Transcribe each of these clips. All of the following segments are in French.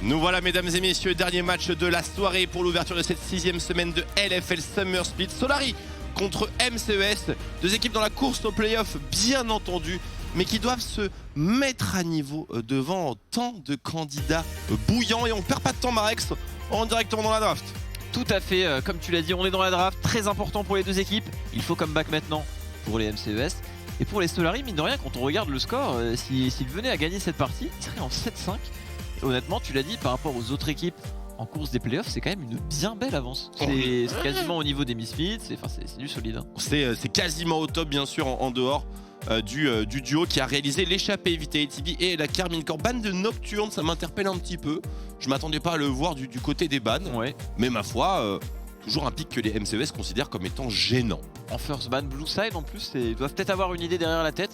Nous voilà mesdames et messieurs, dernier match de la soirée pour l'ouverture de cette 6e semaine de LFL Summer Split. Solari contre MCES, deux équipes dans la course au playoff bien entendu, mais qui doivent se mettre à niveau devant tant de candidats bouillants. Et on perd pas de temps Marex, on directement dans la draft. Tout à fait, comme tu l'as dit, on est dans la draft, très important pour les deux équipes. Il faut comeback maintenant pour les MCES. Et pour les Solari, mine de rien, quand on regarde le score, s'ils venaient à gagner cette partie, ils seraient en 7-5. Et honnêtement, tu l'as dit, par rapport aux autres équipes en course des playoffs, c'est quand même une bien belle avance. C'est quasiment au niveau des Misfits, c'est du solide. Hein. C'est quasiment au top, bien sûr, en dehors du duo qui a réalisé l'échappée évitée ATB et la Carmine Corp. Ban de Nocturne, ça m'interpelle un petit peu. Je m'attendais pas à le voir du côté des bans, ouais. Mais ma foi, toujours un pic que les MCES considèrent comme étant gênant. En first ban Blue Side en plus, ils doivent peut-être avoir une idée derrière la tête.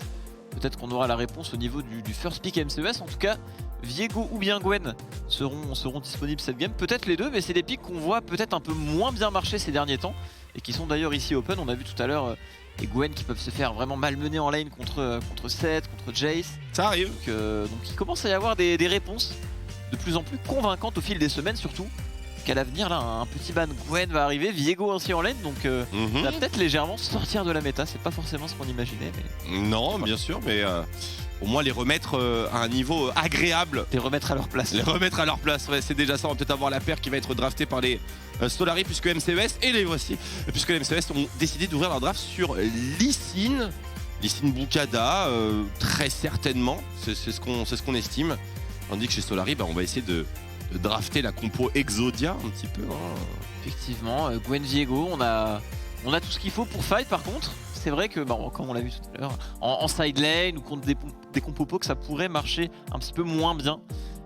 Peut-être qu'on aura la réponse au niveau du first pick MCES. En tout cas, Viego ou bien Gwen seront disponibles cette game. Peut-être les deux, mais c'est des picks qu'on voit peut-être un peu moins bien marcher ces derniers temps. Et qui sont d'ailleurs ici open. On a vu tout à l'heure les Gwen qui peuvent se faire vraiment malmener en lane contre Seth, contre Jace. Ça arrive. Donc il commence à y avoir des réponses de plus en plus convaincantes au fil des semaines surtout. Qu'à l'avenir, là, un petit ban Gwen va arriver, Viego ainsi en lane, donc ça va peut-être légèrement sortir de la méta. C'est pas forcément ce qu'on imaginait. Mais... Non, bien sûr, mais au moins les remettre à un niveau agréable. Les remettre à leur place. Les remettre à leur place, ouais, c'est déjà ça. On va peut-être avoir la paire qui va être draftée par les Solari, puisque MCES et les voici, puisque les MCES ont décidé d'ouvrir leur draft sur Lee Sin Bukada, très certainement, c'est ce qu'on estime. Tandis que chez Solari, on va essayer de drafter la compo Exodia un petit peu. Hein. Effectivement, Gwen Viego, on a tout ce qu'il faut pour fight par contre. C'est vrai que, comme on l'a vu tout à l'heure, en side lane ou contre des compos que ça pourrait marcher un petit peu moins bien.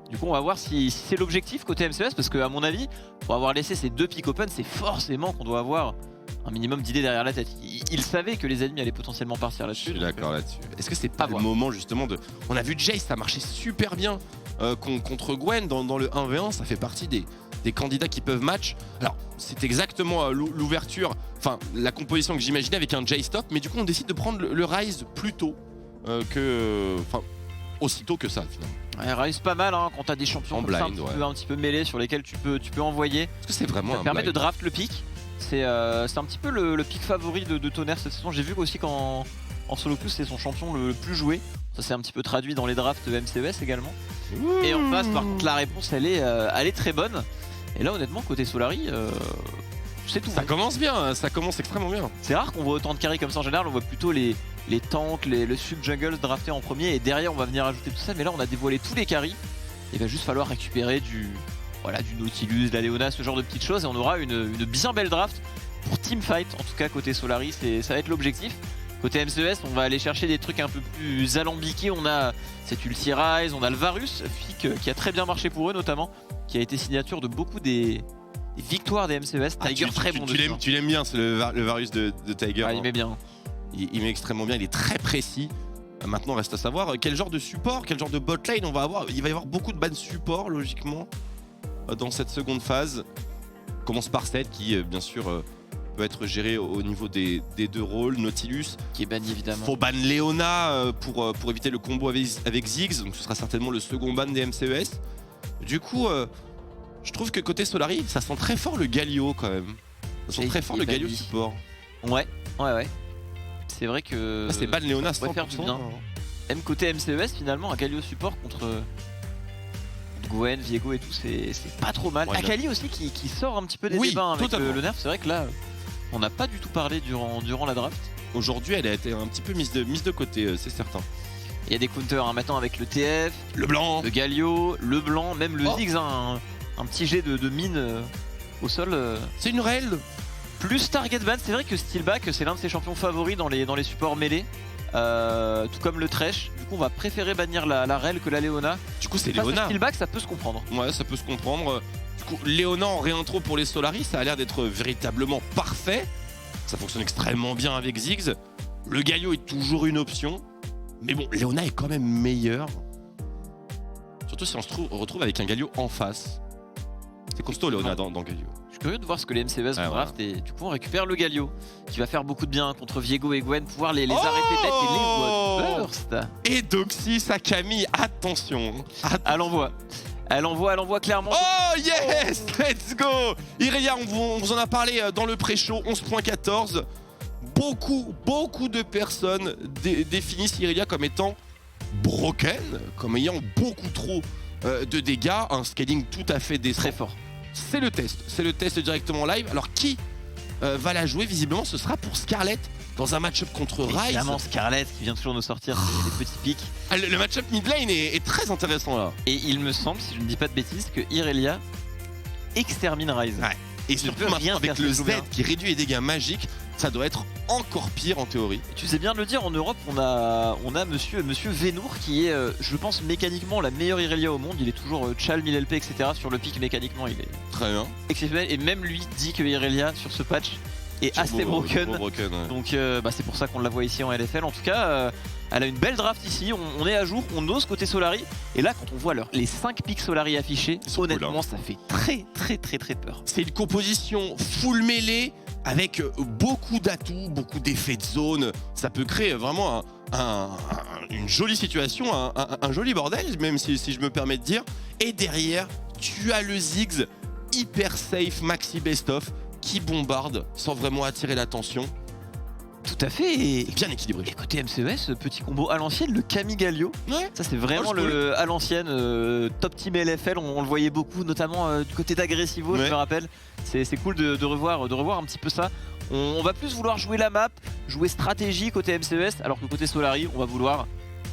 Du coup, on va voir si c'est l'objectif côté MCES, parce qu'à mon avis, pour avoir laissé ces deux picks open, c'est forcément qu'on doit avoir un minimum d'idées derrière la tête. Ils savaient que les ennemis allaient potentiellement partir là-dessus. Je suis d'accord là-dessus. Est-ce que c'est pas le moment justement de... On a vu Jace, ça marchait super bien contre Gwen dans le 1v1, ça fait partie des candidats qui peuvent match. Alors, c'est exactement l'ouverture, enfin la composition que j'imaginais avec un Jace top, mais du coup on décide de prendre le Ryze plus tôt aussitôt que ça finalement. Ouais, Ryze pas mal hein, quand t'as des champions en blind, ça, un petit peu mêlés sur lesquels tu peux envoyer. Est-ce que c'est vraiment ça permet de draft le pick. C'est un petit peu le pick favori de Tonnerre cette saison. J'ai vu aussi qu'en solo queue c'est son champion le plus joué. Ça s'est un petit peu traduit dans les drafts MCES également. Ouh. Et en face par contre la réponse elle est très bonne. Et là honnêtement côté Solari c'est tout. Ça commence bien, ça commence extrêmement bien. C'est rare qu'on voit autant de carry comme ça en général. On voit plutôt les tanks, le sub-jungles draftés en premier. Et derrière on va venir ajouter tout ça. Mais là on a dévoilé tous les carries. Il va juste falloir récupérer du Nautilus, de la Leona, ce genre de petites choses. Et on aura une bien belle draft pour teamfight. En tout cas côté Solari ça va être l'objectif. Côté MCES, on va aller chercher des trucs un peu plus alambiqués. On a cet Ulti Ryze, on a le Varus, qui a très bien marché pour eux notamment, qui a été signature de beaucoup des victoires des MCES. Tiger très bon dessus. Tu l'aimes bien, c'est le Varus de Tiger. Ah, il met bien. Il met extrêmement bien, il est très précis. Maintenant, reste à savoir quel genre de support, quel genre de bot lane on va avoir. Il va y avoir beaucoup de bans support, logiquement, dans cette seconde phase. On commence par Seth, qui, bien sûr... peut être géré au niveau des deux rôles. Nautilus qui est banni évidemment. Faut ban Leona pour éviter le combo avec Ziggs, donc ce sera certainement le second ban des MCES. Du coup, je trouve que côté Solari, ça sent très fort le Galio quand même. Ça sent très fort le Galio support. Ouais. C'est vrai que... c'est ban Leona 100%. Faire du bien. Même côté MCES finalement, un Galio support contre Gwen, Viego et tout, c'est pas trop mal. Ouais, Akali aussi qui sort un petit peu des débats avec le nerf. C'est vrai que là... On n'a pas du tout parlé durant la draft. Aujourd'hui, elle a été un petit peu mise de côté, c'est certain. Il y a des counters hein, maintenant avec le TF, le blanc, le Galio, le blanc, même le Ziggs, hein, un petit jet de mine au sol. C'est une rail. Plus target ban, c'est vrai que Steelback, c'est l'un de ses champions favoris dans les supports mêlés. Tout comme le Thresh. Du coup, on va préférer bannir la rail que la Leona. Du coup, c'est Leona. Steelback, ça peut se comprendre. Ouais, ça peut se comprendre. Leona en réintro pour les Solari, ça a l'air d'être véritablement parfait. Ça fonctionne extrêmement bien avec Ziggs. Le Galio est toujours une option. Mais bon, Leona est quand même meilleur. Surtout si on se retrouve avec un Galio en face. C'est costaud Leona dans Galio. Je suis curieux de voir ce que les MCES vont draft. Et du coup on récupère le Galio qui va faire beaucoup de bien contre Viego et Gwen, pouvoir les arrêter net et les Bloodburst. Et Doxy Sakami, attention. À l'envoi. Elle envoie clairement. Oh yes, let's go. Irelia, on vous en a parlé dans le pré-show, 11.14. Beaucoup de personnes définissent Irelia comme étant broken, comme ayant beaucoup trop de dégâts, un scaling tout à fait décent. Très fort. C'est le test directement live. Alors qui va la jouer? Visiblement ce sera pour Scarlett dans un match-up contre Ryze. Évidemment Scarlett qui vient toujours nous sortir des petits pics. Ah, le match-up mid lane est très intéressant là. Et il me semble, si je ne dis pas de bêtises, que Irelia extermine Ryze. Ouais. Et surtout maintenant avec le Z qui réduit les dégâts magiques, ça doit être encore pire en théorie. Tu sais bien de le dire, en Europe on a monsieur Venour qui est, je pense, mécaniquement la meilleure Irelia au monde. Il est toujours Chal, 1000 LP, etc. Sur le pic mécaniquement, il est très bien. Exceptionnel. Et même lui dit que Irelia sur ce patch est assez broken. Ouais. Donc c'est pour ça qu'on la voit ici en LFL. En tout cas, elle a une belle draft ici. On est à jour, on ose côté Solari. Et là, quand on voit les 5 pics Solari affichés, honnêtement, cool, hein. ça fait très peur. C'est une composition full mêlée avec beaucoup d'atouts, beaucoup d'effets de zone. Ça peut créer vraiment une jolie situation, un joli bordel, même si je me permets de dire. Et derrière, tu as le Ziggs hyper safe maxi best-of qui bombarde sans vraiment attirer l'attention. Tout à fait. Et bien équilibré. Et côté MCES, petit combo à l'ancienne, le Camille Galio. Ouais. Ça c'est vraiment à l'ancienne top team LFL. On le voyait beaucoup, notamment du côté d'Aggressivo, je me rappelle. C'est cool de revoir un petit peu ça. On va plus vouloir jouer la map, jouer stratégie côté MCES, alors que côté Solari, on va vouloir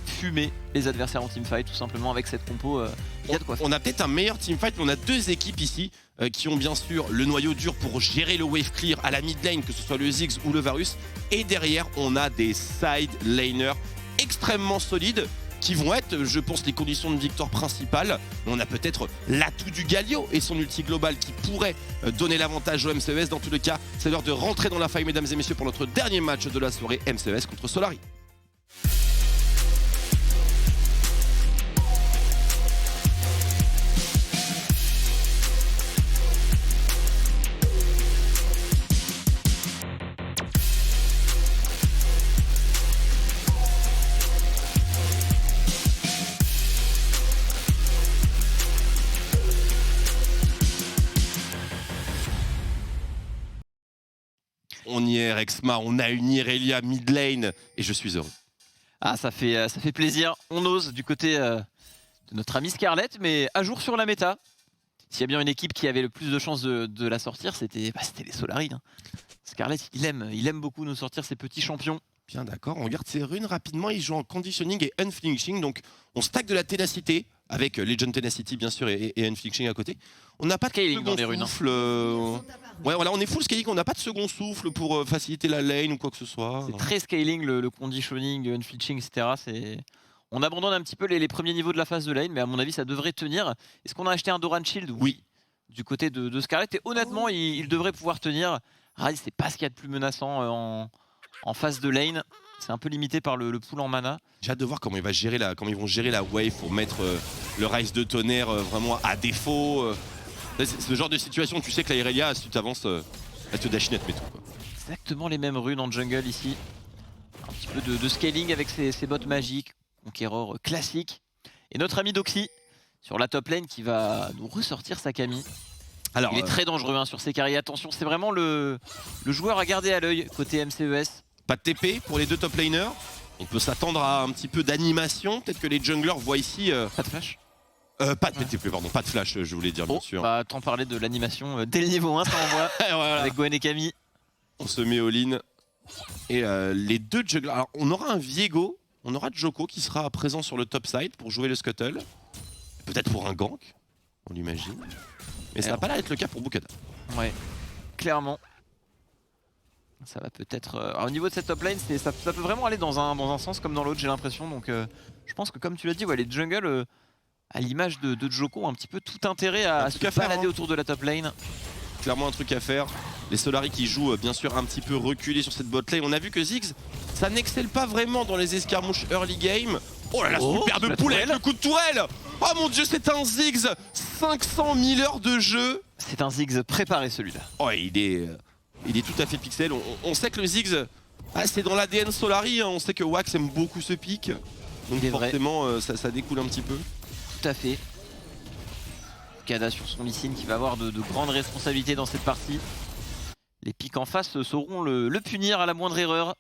fumer les adversaires en teamfight tout simplement avec cette compo. Il y a de quoi faire. On a peut-être un meilleur teamfight, mais on a deux équipes ici qui ont bien sûr le noyau dur pour gérer le wave clear à la mid lane, que ce soit le Ziggs ou le Varus. Et derrière, on a des side laners extrêmement solides qui vont être, je pense, les conditions de victoire principales. On a peut-être l'atout du Galio et son ulti global qui pourrait donner l'avantage au MCES. Dans tous les cas, c'est l'heure de rentrer dans la faille, mesdames et messieurs, pour notre dernier match de la soirée, MCES contre Solari. On y est, Rexma, on a une Irelia mid lane et je suis heureux. Ah, ça fait plaisir. On ose du côté de notre ami Scarlett, mais à jour sur la méta. S'il y a bien une équipe qui avait le plus de chances de la sortir, c'était les Solari. Hein. Scarlett, il aime beaucoup nous sortir ces petits champions. Bien d'accord, on regarde ses runes rapidement, il joue en conditioning et unflinching, donc on stack de la ténacité, avec Legend Tenacity bien sûr et unflinching à côté. On n'a pas de scaling second dans les runes. Souffle. Ouais voilà, on est full scaling, on n'a pas de second souffle pour faciliter la lane ou quoi que ce soit. C'est très scaling le conditioning, unflinching, etc. On abandonne un petit peu les premiers niveaux de la phase de lane, mais à mon avis ça devrait tenir. Est-ce qu'on a acheté un Doran Shield? Oui. Du côté de Scarlett, et honnêtement il devrait pouvoir tenir. Ryze, c'est pas ce qu'il y a de plus menaçant en phase de lane. C'est un peu limité par le pool en mana. J'ai hâte de voir comment ils vont gérer la wave pour mettre le Ryze de tonnerre vraiment à défaut. Ce genre de situation, tu sais que la Irelia, si tu t'avances, elle te dash net mais tout quoi. Exactement les mêmes runes en jungle ici. Un petit peu de scaling avec ses bots magiques, Conqueror classique. Et notre ami Doxy sur la top lane qui va nous ressortir sa Camille. Alors, il est très dangereux hein, sur ses carries. Attention, c'est vraiment le joueur à garder à l'œil côté MCES. Pas de TP pour les deux top laners. On peut s'attendre à un petit peu d'animation. Peut-être que les junglers voient ici... Pas de flash pas de TP, pardon, pas de flash, je voulais dire bien sûr. Bah, t'en parlais de l'animation dès le niveau 1, ça envoie. Voilà. Avec Gwen et Camille. On se met all-in. Et les deux junglers... Alors, on aura un Viego, on aura Joko qui sera présent sur le top side pour jouer le scuttle. Peut-être pour un gank, on l'imagine. Mais ça va pas l'air d'être le cas pour Bukada. Ouais, clairement. Ça va peut-être... au niveau de cette top lane, ça peut vraiment aller dans un sens comme dans l'autre, j'ai l'impression. Donc je pense que comme tu l'as dit, ouais, les jungles, à l'image de Joko, ont un petit peu tout intérêt à se balader autour de la top lane. Clairement un truc à faire. Les Solari qui jouent bien sûr un petit peu reculés sur cette bot lane. On a vu que Ziggs, ça n'excelle pas vraiment dans les escarmouches early game. Oh là là, superbe poulet avec le coup de tourelle. Oh mon dieu, c'est un Ziggs, 500 000 heures de jeu. C'est un Ziggs préparé celui-là. Oh, il est tout à fait pixel. On sait que le Ziggs, c'est dans l'ADN Solari. Hein. On sait que Wax aime beaucoup ce pic. Donc forcément, ça découle un petit peu. Tout à fait. Bukada sur son Lee Sin qui va avoir de grandes responsabilités dans cette partie. Les pics en face sauront le punir à la moindre erreur.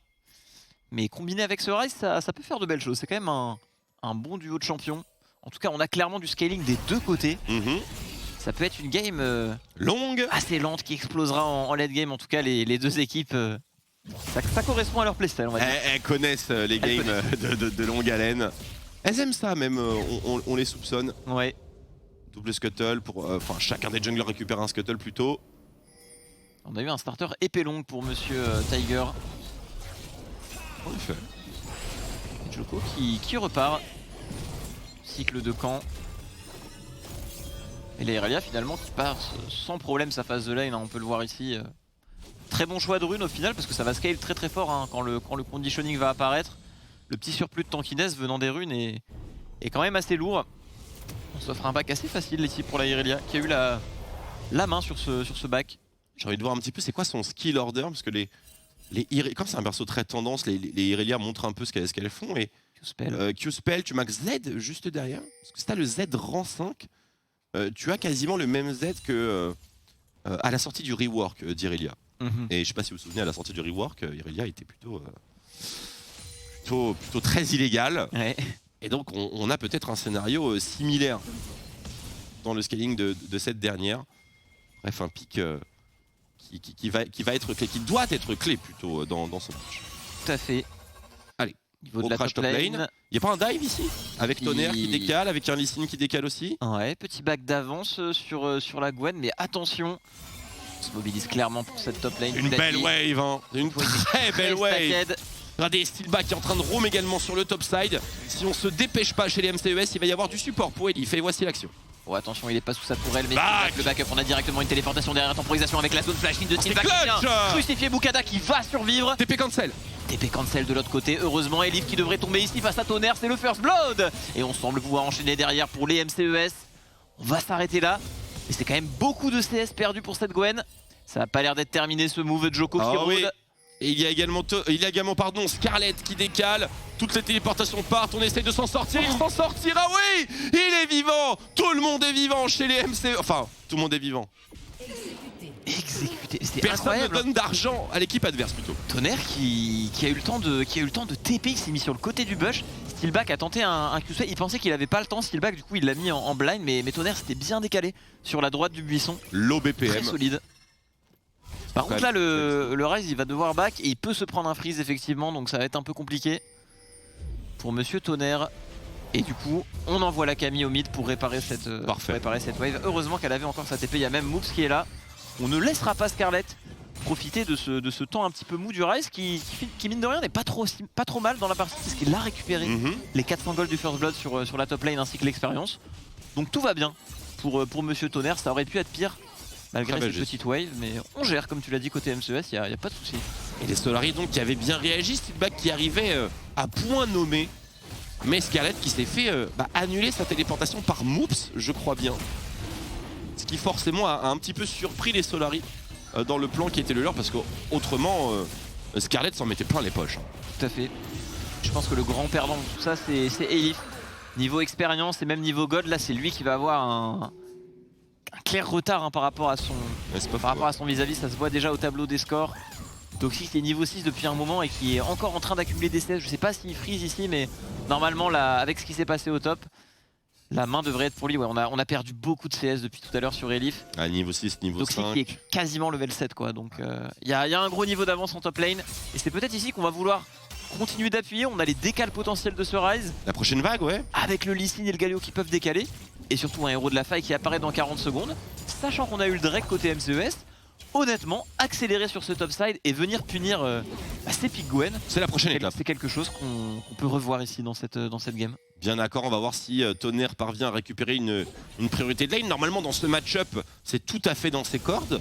Mais combiné avec ce Ryze, ça peut faire de belles choses. C'est quand même un bon duo de champions. En tout cas, on a clairement du scaling des deux côtés. Ça peut être une game longue, assez lente qui explosera en late game. En tout cas, les deux équipes, ça correspond à leur playstyle, on va dire. Elles connaissent les games de longue haleine. Elles aiment ça même, on les soupçonne. Ouais. Double scuttle pour... Enfin, chacun des junglers récupère un scuttle plutôt. On a eu un starter épée longue pour Monsieur Tiger. En effet. Joko qui repart. Cycle de camp. Et la Irelia finalement qui passe sans problème sa phase de lane, hein, on peut le voir ici. Très bon choix de rune au final parce que ça va scale très très fort hein, quand le conditioning va apparaître. Le petit surplus de tankiness venant des runes est quand même assez lourd. On s'offre un back assez facile ici pour la Irelia qui a eu la main sur ce back. J'ai envie de voir un petit peu c'est quoi son skill order parce que comme c'est un perso très tendance, les Irelia montrent un peu ce qu'elles font et Q-Spell, tu max Z juste derrière. Parce que si t'as le Z rang 5, tu as quasiment le même Z que à la sortie du rework d'Irelia. Et je sais pas si vous vous souvenez, à la sortie du rework, Irelia était plutôt très illégal. Ouais. Et donc on a peut-être un scénario similaire dans le scaling de cette dernière. Bref, un pic qui va être clé, qui doit être clé plutôt dans ce match. Tout à fait. Allez, niveau de on la crash top lane. Il n'y a pas un dive ici? Avec Tonnerre qui décale, avec un Lee Sin qui décale aussi. Ouais, petit back d'avance sur la Gwen, mais attention, on se mobilise clairement pour cette top lane. Une belle wave, hein. Une très belle wave. Regardez, Steelback qui est en train de roam également sur le top side. Si on se dépêche pas chez les MCES, il va y avoir du support pour Elif. Et voici l'action. Oh attention, il est pas sous sa tourelle, mais Back. le backup, on a directement une téléportation derrière, temporisation avec la zone flashing de Steelback. Crucifié Bukada qui va survivre. TP cancel. TP cancel de l'autre côté, heureusement Elif qui devrait tomber ici face à Tonnerre, c'est le first blood. Et on semble pouvoir enchaîner derrière pour les MCES. On va s'arrêter là. Et c'est quand même beaucoup de CS perdus pour cette Gwen. Ça n'a pas l'air d'être terminé ce move de Joko qui rôde. Oui. Et il y a également Scarlett qui décale. Toutes les téléportations partent, on essaye de s'en sortir. Il s'en sortira, oui. Il est vivant. Tout le monde est vivant chez les MCES. Enfin, tout le monde est vivant. Exécuté, c'est Personne incroyable. ne donne d'argent à l'équipe adverse plutôt. Tonnerre qui a eu le temps de TP, il s'est mis sur le côté du bush. Steelback a tenté un Q-Sway, il pensait qu'il avait pas le temps, Steelback du coup il l'a mis en blind, mais Tonnerre s'était bien décalé sur la droite du buisson. Low Très BPM. solide. Par contre là le Ryze il va devoir back et il peut se prendre un freeze effectivement, donc ça va être un peu compliqué pour Monsieur Tonnerre. Et du coup on envoie la Camille au mid pour réparer cette wave. Heureusement qu'elle avait encore sa TP, il y a même Moops qui est là. On ne laissera pas Scarlett profiter de ce temps un petit peu mou du Ryze qui mine de rien n'est pas trop mal dans la partie parce qu'il a récupéré les 400 gold du First Blood sur la top lane ainsi que l'expérience. Donc tout va bien pour Monsieur Tonnerre, ça aurait pu être pire malgré cette petite wave, mais on gère comme tu l'as dit côté MCES, il n'y a pas de souci. Et les Solari donc qui avaient bien réagi, Steelback qui arrivait à point nommé. Mais Scarlett qui s'est fait annuler sa téléportation par Moops, je crois bien. Ce qui forcément a un petit peu surpris les Solari dans le plan qui était le leur parce qu'autrement Scarlett s'en mettait plein les poches. Tout à fait. Je pense que le grand perdant de tout ça c'est Elif. Niveau expérience et même niveau gold, là c'est lui qui va avoir un clair retard par rapport à son vis-à-vis, ça se voit déjà au tableau des scores. Toxic est niveau 6 depuis un moment et qui est encore en train d'accumuler des CS. Je sais pas s'il freeze ici, mais normalement là, avec ce qui s'est passé au top, la main devrait être pour lui. Ouais, on a perdu beaucoup de CS depuis tout à l'heure sur Elif. Ah, niveau 6, niveau Toxic 5. qui est quasiment level 7 quoi. Donc il y a un gros niveau d'avance en top lane. Et c'est peut-être ici qu'on va vouloir continuer d'appuyer. On a les décales potentiels de ce Ryze. La prochaine vague, ouais. Avec le Lee Sin et le Galio qui peuvent décaler. Et surtout un héros de la faille qui apparaît dans 40 secondes. Sachant qu'on a eu le Drake côté MCES. Honnêtement, accélérer sur ce top side et venir punir ces pick Gwen, c'est la prochaine étape. C'est quelque chose qu'on peut revoir ici dans cette game. Bien d'accord, on va voir si Tonnerre parvient à récupérer une priorité de lane. Normalement dans ce match-up, c'est tout à fait dans ses cordes.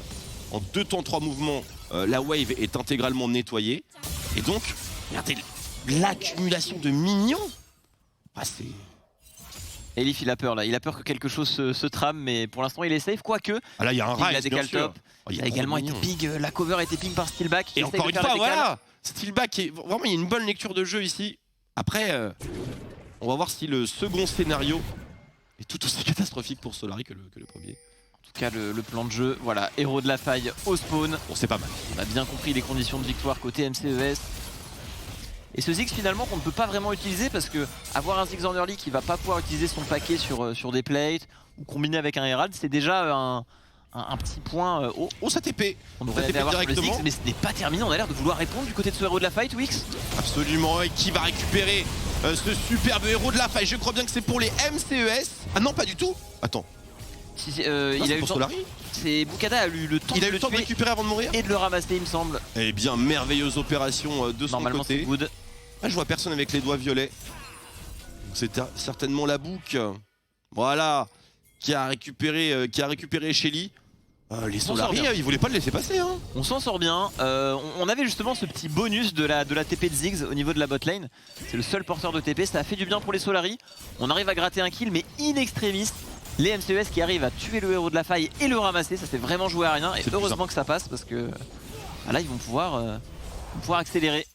En 2 temps 3 mouvements, la wave est intégralement nettoyée. Et donc, regardez l'accumulation de minions. Ah, c'est... Elif il a peur là, il a peur que quelque chose se trame, mais pour l'instant il est safe, quoique. Ah là il y a un Ryze, bien sûr. Il a également été ping, la cover a été ping par Steelback. Et encore une fois, voilà, Steelback, vraiment il y a une bonne lecture de jeu ici. Après, on va voir si le second scénario Et tout aussi catastrophique pour Solari que le premier. En tout cas, le plan de jeu, voilà, héros de la faille au spawn. Bon, c'est pas mal. On a bien compris les conditions de victoire côté MCES. Et ce Ziggs finalement qu'on ne peut pas vraiment utiliser parce que avoir un Ziggs en early qui va pas pouvoir utiliser son paquet sur des plates ou combiner avec un Herald, c'est déjà un petit point. Oh, ça TP. On devrait TP avoir sur le directement. Ziggs, mais ce n'est pas terminé. On a l'air de vouloir répondre du côté de ce héros de la fight, Wix. Absolument, et qui va récupérer ce superbe héros de la faille. Je crois bien que c'est pour les MCES. Ah non, pas du tout. Attends. Si, Non, il a eu le pour temps. Solari. C'est Bukada a eu le temps Il a de eu le le temps de tuer récupérer avant de mourir. et de le ramasser, il me semble. Eh bien, merveilleuse opération de son Normalement, c'est côté. good. Ah, je vois personne avec les doigts violets. C'est certainement la boucle. Voilà. Qui a récupéré Shelly. Les s'en Solari, sort bien. ils voulaient pas le laisser passer. Hein. On s'en sort bien. On avait justement ce petit bonus de la TP de Ziggs au niveau de la botlane. C'est le seul porteur de TP. Ça a fait du bien pour les Solari. On arrive à gratter un kill, mais in extremis. Les MCES qui arrivent à tuer le héros de la faille et le ramasser. Ça s'est vraiment joué à rien. Et heureusement que ça passe parce que là, ils vont pouvoir accélérer.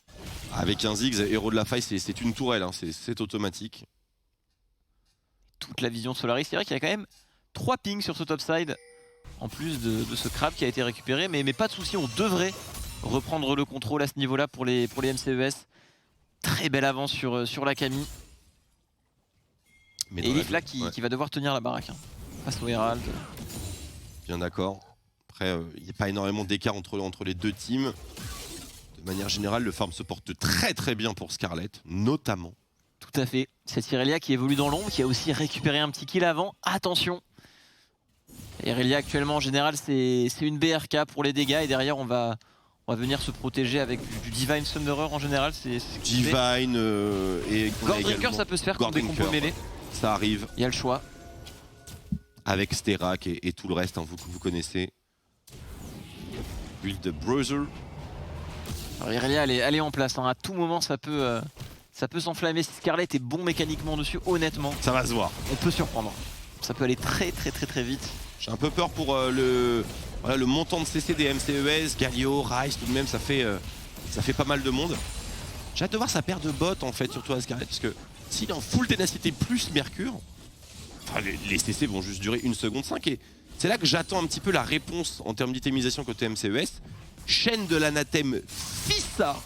Avec un Ziggs, héros de la faille, c'est une tourelle. Hein. C'est automatique. Toute la vision Solari. C'est vrai qu'il y a quand même 3 pings sur ce topside. En plus de ce crab qui a été récupéré, mais pas de souci, on devrait reprendre le contrôle à ce niveau-là pour les MCES. Très belle avance sur la Camille. Mais et Elif là qui va devoir tenir la baraque. Hein. Face au Herald. Bien d'accord. Après, il n'y a pas énormément d'écart entre les deux teams. De manière générale, le farm se porte très très bien pour Scarlett, notamment. Tout à fait. C'est Irelia qui évolue dans l'ombre, qui a aussi récupéré un petit kill avant. Attention. Irelia actuellement en général c'est une BRK pour les dégâts et derrière on va venir se protéger avec du Divine Thunderer en général. C'est Divine et Gordrinker ça peut se faire contre des combos mêlés. Ça arrive. Il y a le choix. Avec Sterak et tout le reste, hein, vous connaissez. Build Browser. Alors Irelia elle est en place, hein. À tout moment ça peut s'enflammer. Si Scarlett est bon mécaniquement dessus, honnêtement, ça va se voir. On peut surprendre. Ça peut aller très vite. J'ai un peu peur pour le montant de CC des MCES, Galio, Rice, tout de même, ça fait pas mal de monde. J'ai hâte de voir sa paire de bottes en fait, surtout à Scarlett, parce que s'il est en full ténacité plus Mercure, enfin, les CC vont juste durer 1 seconde 5 et c'est là que j'attends un petit peu la réponse en termes d'itemisation côté MCES. Chaîne de l'anathème Fissa,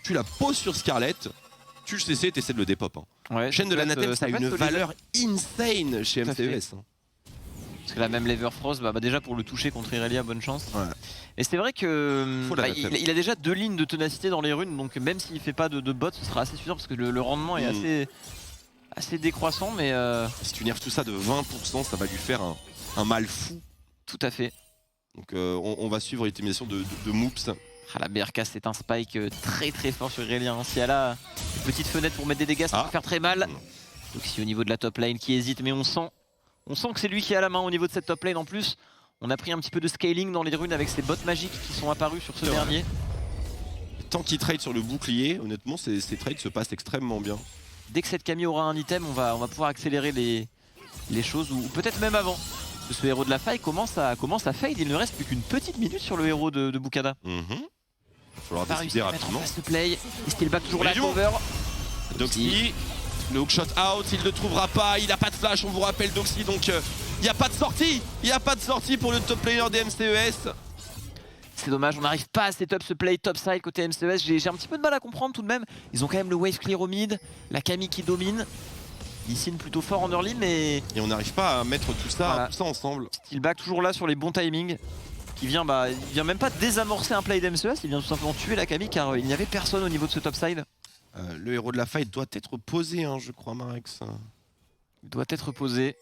tu la poses sur Scarlett, tu le CC et t'essaies de le dépop. Hein. Ouais, Chaîne de l'anathème, ça a une valeur insane chez MCES. Parce que là même l'Everfrost, déjà pour le toucher contre Irelia, bonne chance. Ouais. Et c'est vrai que il a déjà 2 lignes de ténacité dans les runes, donc même s'il fait pas de bot, ce sera assez suffisant parce que le rendement est assez décroissant. Mais si tu nerfs tout ça de 20%, ça va lui faire un mal fou. Tout à fait. Donc on va suivre l'utilisation de Moops. Ah, la BRK c'est un spike très fort sur Irelia. Hein. Si elle a une petite fenêtre pour mettre des dégâts, ça peut faire très mal. Donc si au niveau de la top lane qui hésite, mais on sent que c'est lui qui a la main au niveau de cette top lane. En plus, on a pris un petit peu de scaling dans les runes avec ces bots magiques qui sont apparus sur ce dernier. Tant qu'il trade sur le bouclier, honnêtement, ces trades se passent extrêmement bien. Dès que cette Camille aura un item, on va pouvoir accélérer les choses, ou peut-être même avant. Ce héros de la faille commence à fade, il ne reste plus qu'une petite minute sur le héros de Bukada. Il va falloir décider rapidement. Play. Et Steelback toujours la cover. Doxy, le hookshot out, il ne trouvera pas, il n'a pas de flash, on vous rappelle Doxy, donc il n'y a pas de sortie. Il n'y a pas de sortie pour le top player des MCES. C'est dommage, on n'arrive pas à setup ce play topside côté MCES. J'ai un petit peu de mal à comprendre tout de même. Ils ont quand même le wave clear au mid, la Camille qui domine. Licine plutôt fort en early, mais... Et on n'arrive pas à mettre tout ça ensemble. Steelback toujours là sur les bons timings. Il vient même pas désamorcer un play d'MCES, il vient tout simplement tuer la Camille car il n'y avait personne au niveau de ce topside. Le héros de la fight doit être posé, hein, je crois, Marex. Il doit être posé.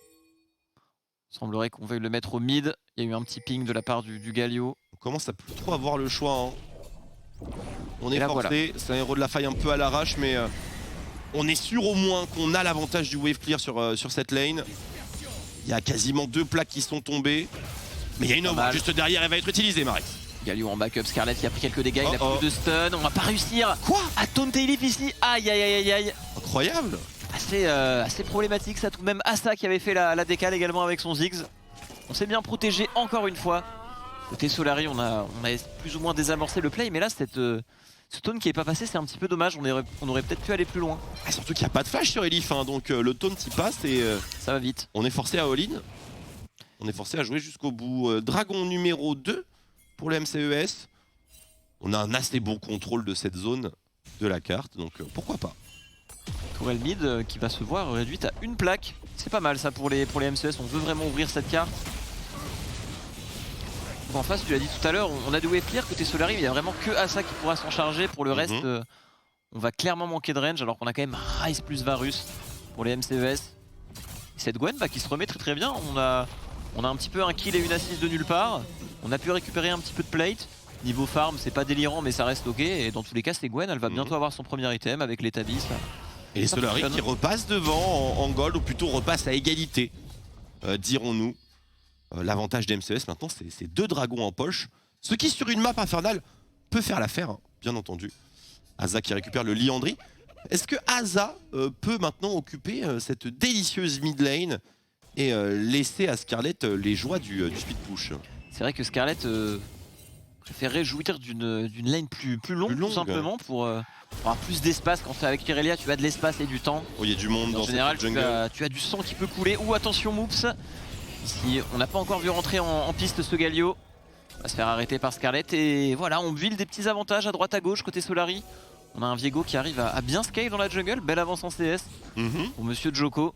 Il semblerait qu'on veuille le mettre au mid. Il y a eu un petit ping de la part du Galio. On commence à plus trop avoir le choix. Hein. On est forcé, voilà. C'est un héros de la faille un peu à l'arrache, mais on est sûr au moins qu'on a l'avantage du wave clear sur cette lane. Il y a quasiment 2 plaques qui sont tombées. Mais il y a une ombre juste derrière, elle va être utilisée, Marex. Galio en backup, Scarlett qui a pris quelques dégâts, il a plus de stun, on va pas réussir à taunter Elif ici, aïe. Incroyable. Assez problématique ça, tout de même Asa qui avait fait la décale également avec son Ziggs. On s'est bien protégé encore une fois. Côté Solari, on a plus ou moins désamorcé le play, mais là cette Ce taunt qui est pas passé, c'est un petit peu dommage, on aurait peut-être pu aller plus loin. Ah, surtout qu'il n'y a pas de flash sur Elif, hein, donc le taunt y passe et Ça va vite. on est forcé à all-in. On est forcé à jouer jusqu'au bout. Dragon numéro 2 pour le MCES. On a un assez bon contrôle de cette zone de la carte, donc pourquoi pas. Tourelle mid qui va se voir réduite à une plaque. C'est pas mal ça pour les MCES, on veut vraiment ouvrir cette carte. En face, tu l'as dit tout à l'heure, on a de wave clear côté Solari, il y a vraiment que Asa qui pourra s'en charger. Pour le reste, on va clairement manquer de range alors qu'on a quand même Ryze plus Varus pour les MCES. Cette Gwen qui se remet très bien, on a un petit peu un kill et une assist de nulle part. On a pu récupérer un petit peu de plate. Niveau farm, c'est pas délirant mais ça reste ok. Et dans tous les cas, c'est Gwen, elle va bientôt avoir son premier item avec les Tabis. Et les Solari qui repassent devant en gold, ou plutôt repassent à égalité, dirons-nous. L'avantage des MCS maintenant, c'est 2 dragons en poche. Ce qui, sur une map infernale, peut faire l'affaire, hein, bien entendu. Asa qui récupère le Liandry. Est-ce que Asa peut maintenant occuper cette délicieuse mid lane et laisser à Scarlett les joies du speed push? C'est vrai que Scarlett préférerait jouir d'une lane plus longue, tout simplement, pour avoir plus d'espace. Quand tu es avec Irelia, tu as de l'espace et du temps. Oh, il y a du monde dans général, cette jungle. tu as du sang qui peut couler. Ou attention, Moops. Ici, on n'a pas encore vu rentrer en piste ce Galio. On va se faire arrêter par Scarlett. Et voilà, on build des petits avantages à droite à gauche côté Solari. On a un Viego qui arrive à bien scale dans la jungle. Belle avance en CS pour Monsieur Joko.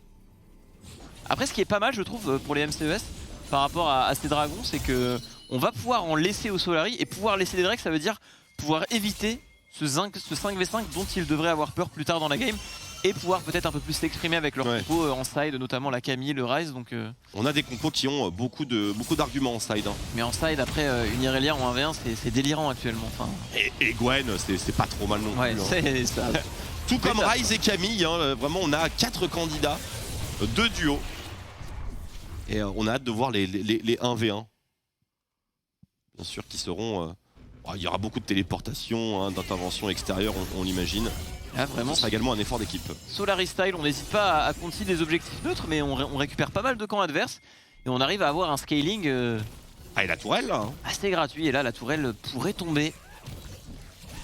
Après, ce qui est pas mal, je trouve, pour les MCES par rapport à ces dragons, c'est que on va pouvoir en laisser au Solari. Et pouvoir laisser des Drakes, ça veut dire pouvoir éviter ce 5v5 dont ils devraient avoir peur plus tard dans la game. Et pouvoir peut-être un peu plus s'exprimer avec leur compo en side, notamment la Camille, le Ryze. Donc, on a des compos qui ont beaucoup d'arguments en side. Hein. Mais en side, après, une Irelia en 1v1, c'est délirant actuellement. Enfin... Et Gwen, c'est pas trop mal non plus. Hein. Ça... Tout comme Ryze et Camille, hein, vraiment on a 4 candidats, 2 duos. Et on a hâte de voir les 1v1. Bien sûr qui seront... il y aura beaucoup de téléportation, hein, d'intervention extérieure, on l'imagine. Ah, vraiment, ce sera également un effort d'équipe. Solari style, on n'hésite pas à continuer des objectifs neutres, mais on récupère pas mal de camps adverses. Et on arrive à avoir un scaling Ah, et la tourelle là, hein. Assez gratuit. Et là, la tourelle pourrait tomber.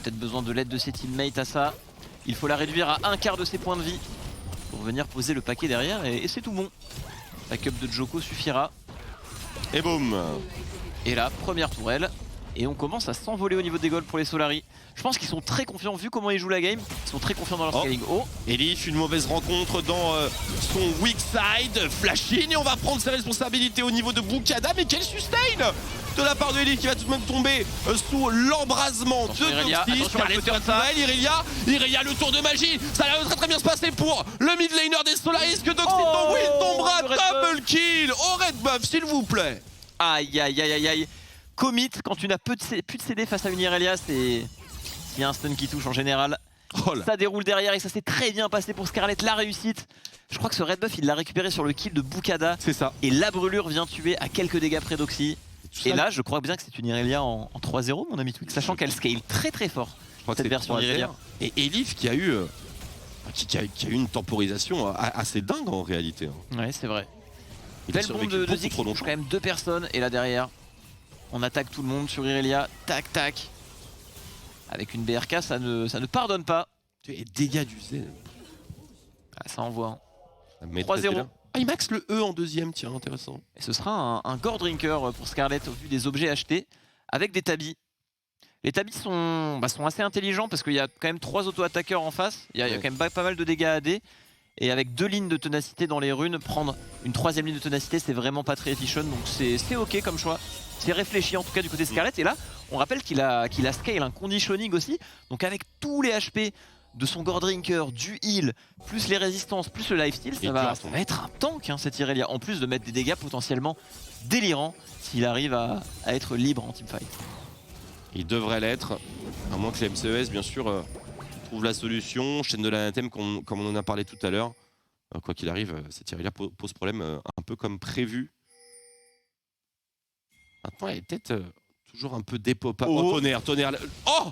Peut-être besoin de l'aide de ses teammates à ça. Il faut la réduire à 1/4 de ses points de vie pour venir poser le paquet derrière. Et c'est tout bon. Backup de Joko suffira. Et boum. Et là, première tourelle. Et on commence à s'envoler au niveau des goals pour les Solari. Je pense qu'ils sont très confiants, vu comment ils jouent la game. Ils sont très confiants dans leur scaling. Oh, Elif, une mauvaise rencontre dans son weak side. Flash-in et on va prendre ses responsabilités au niveau de Bukada. Mais quel sustain de la part de Elif qui va tout de même tomber sous l'embrasement de Toxis. Irelia, le tour de magie. Ça va très bien se passer pour le mid laner des Solaris. Que Toxis tombera. Double kill au red buff, s'il vous plaît. Aïe, aïe, aïe, aïe, aïe. Commit, quand tu n'as plus de CD face à une Irelia, c'est... Il y a un stun qui touche en général. Ça déroule derrière et ça s'est très bien passé pour Scarlett, la réussite. Je crois que ce red buff, il l'a récupéré sur le kill de Bukada. C'est ça. Et la brûlure vient tuer à quelques dégâts près d'Oxy. Et là, je crois bien que c'est une Irelia en 3-0, mon ami Twix, sachant qu'elle scale très très fort. Je crois cette version d'Irelia. Et Elif qui a eu une temporisation assez dingue en réalité. Ouais, c'est vrai. Belle bombe de Zik, il touche quand même 2 personnes. Et là derrière, on attaque tout le monde sur Irelia. Tac, tac. Avec une BRK, ça ne pardonne pas. Et dégâts du Z. Ah, ça envoie. 3-0. Ah, il max le E en deuxième, tiens, intéressant. Et ce sera un gore drinker pour Scarlett au vu des objets achetés avec des tabis. Les tabis sont assez intelligents parce qu'il y a quand même 3 auto-attaqueurs en face. Il y a quand même pas mal de dégâts AD. Et avec 2 lignes de ténacité dans les runes, prendre une 3ème ligne de ténacité, c'est vraiment pas très efficient. Donc c'est ok comme choix. C'est réfléchi en tout cas du côté Scarlett. Et là, on rappelle qu'il a scale un conditioning aussi. Donc avec tous les HP de son gore drinker, du heal, plus les résistances, plus le lifesteal, ça va être un tank hein, cette Irelia. En plus de mettre des dégâts potentiellement délirants s'il arrive à être libre en teamfight. Il devrait l'être, à moins que les MCES bien sûr trouve la solution. Chaîne de l'anathème comme on en a parlé tout à l'heure. Quoi qu'il arrive, cette Irelia pose problème un peu comme prévu. Maintenant elle est peut-être toujours un peu dépopable. Oh, tonnerre. Oh,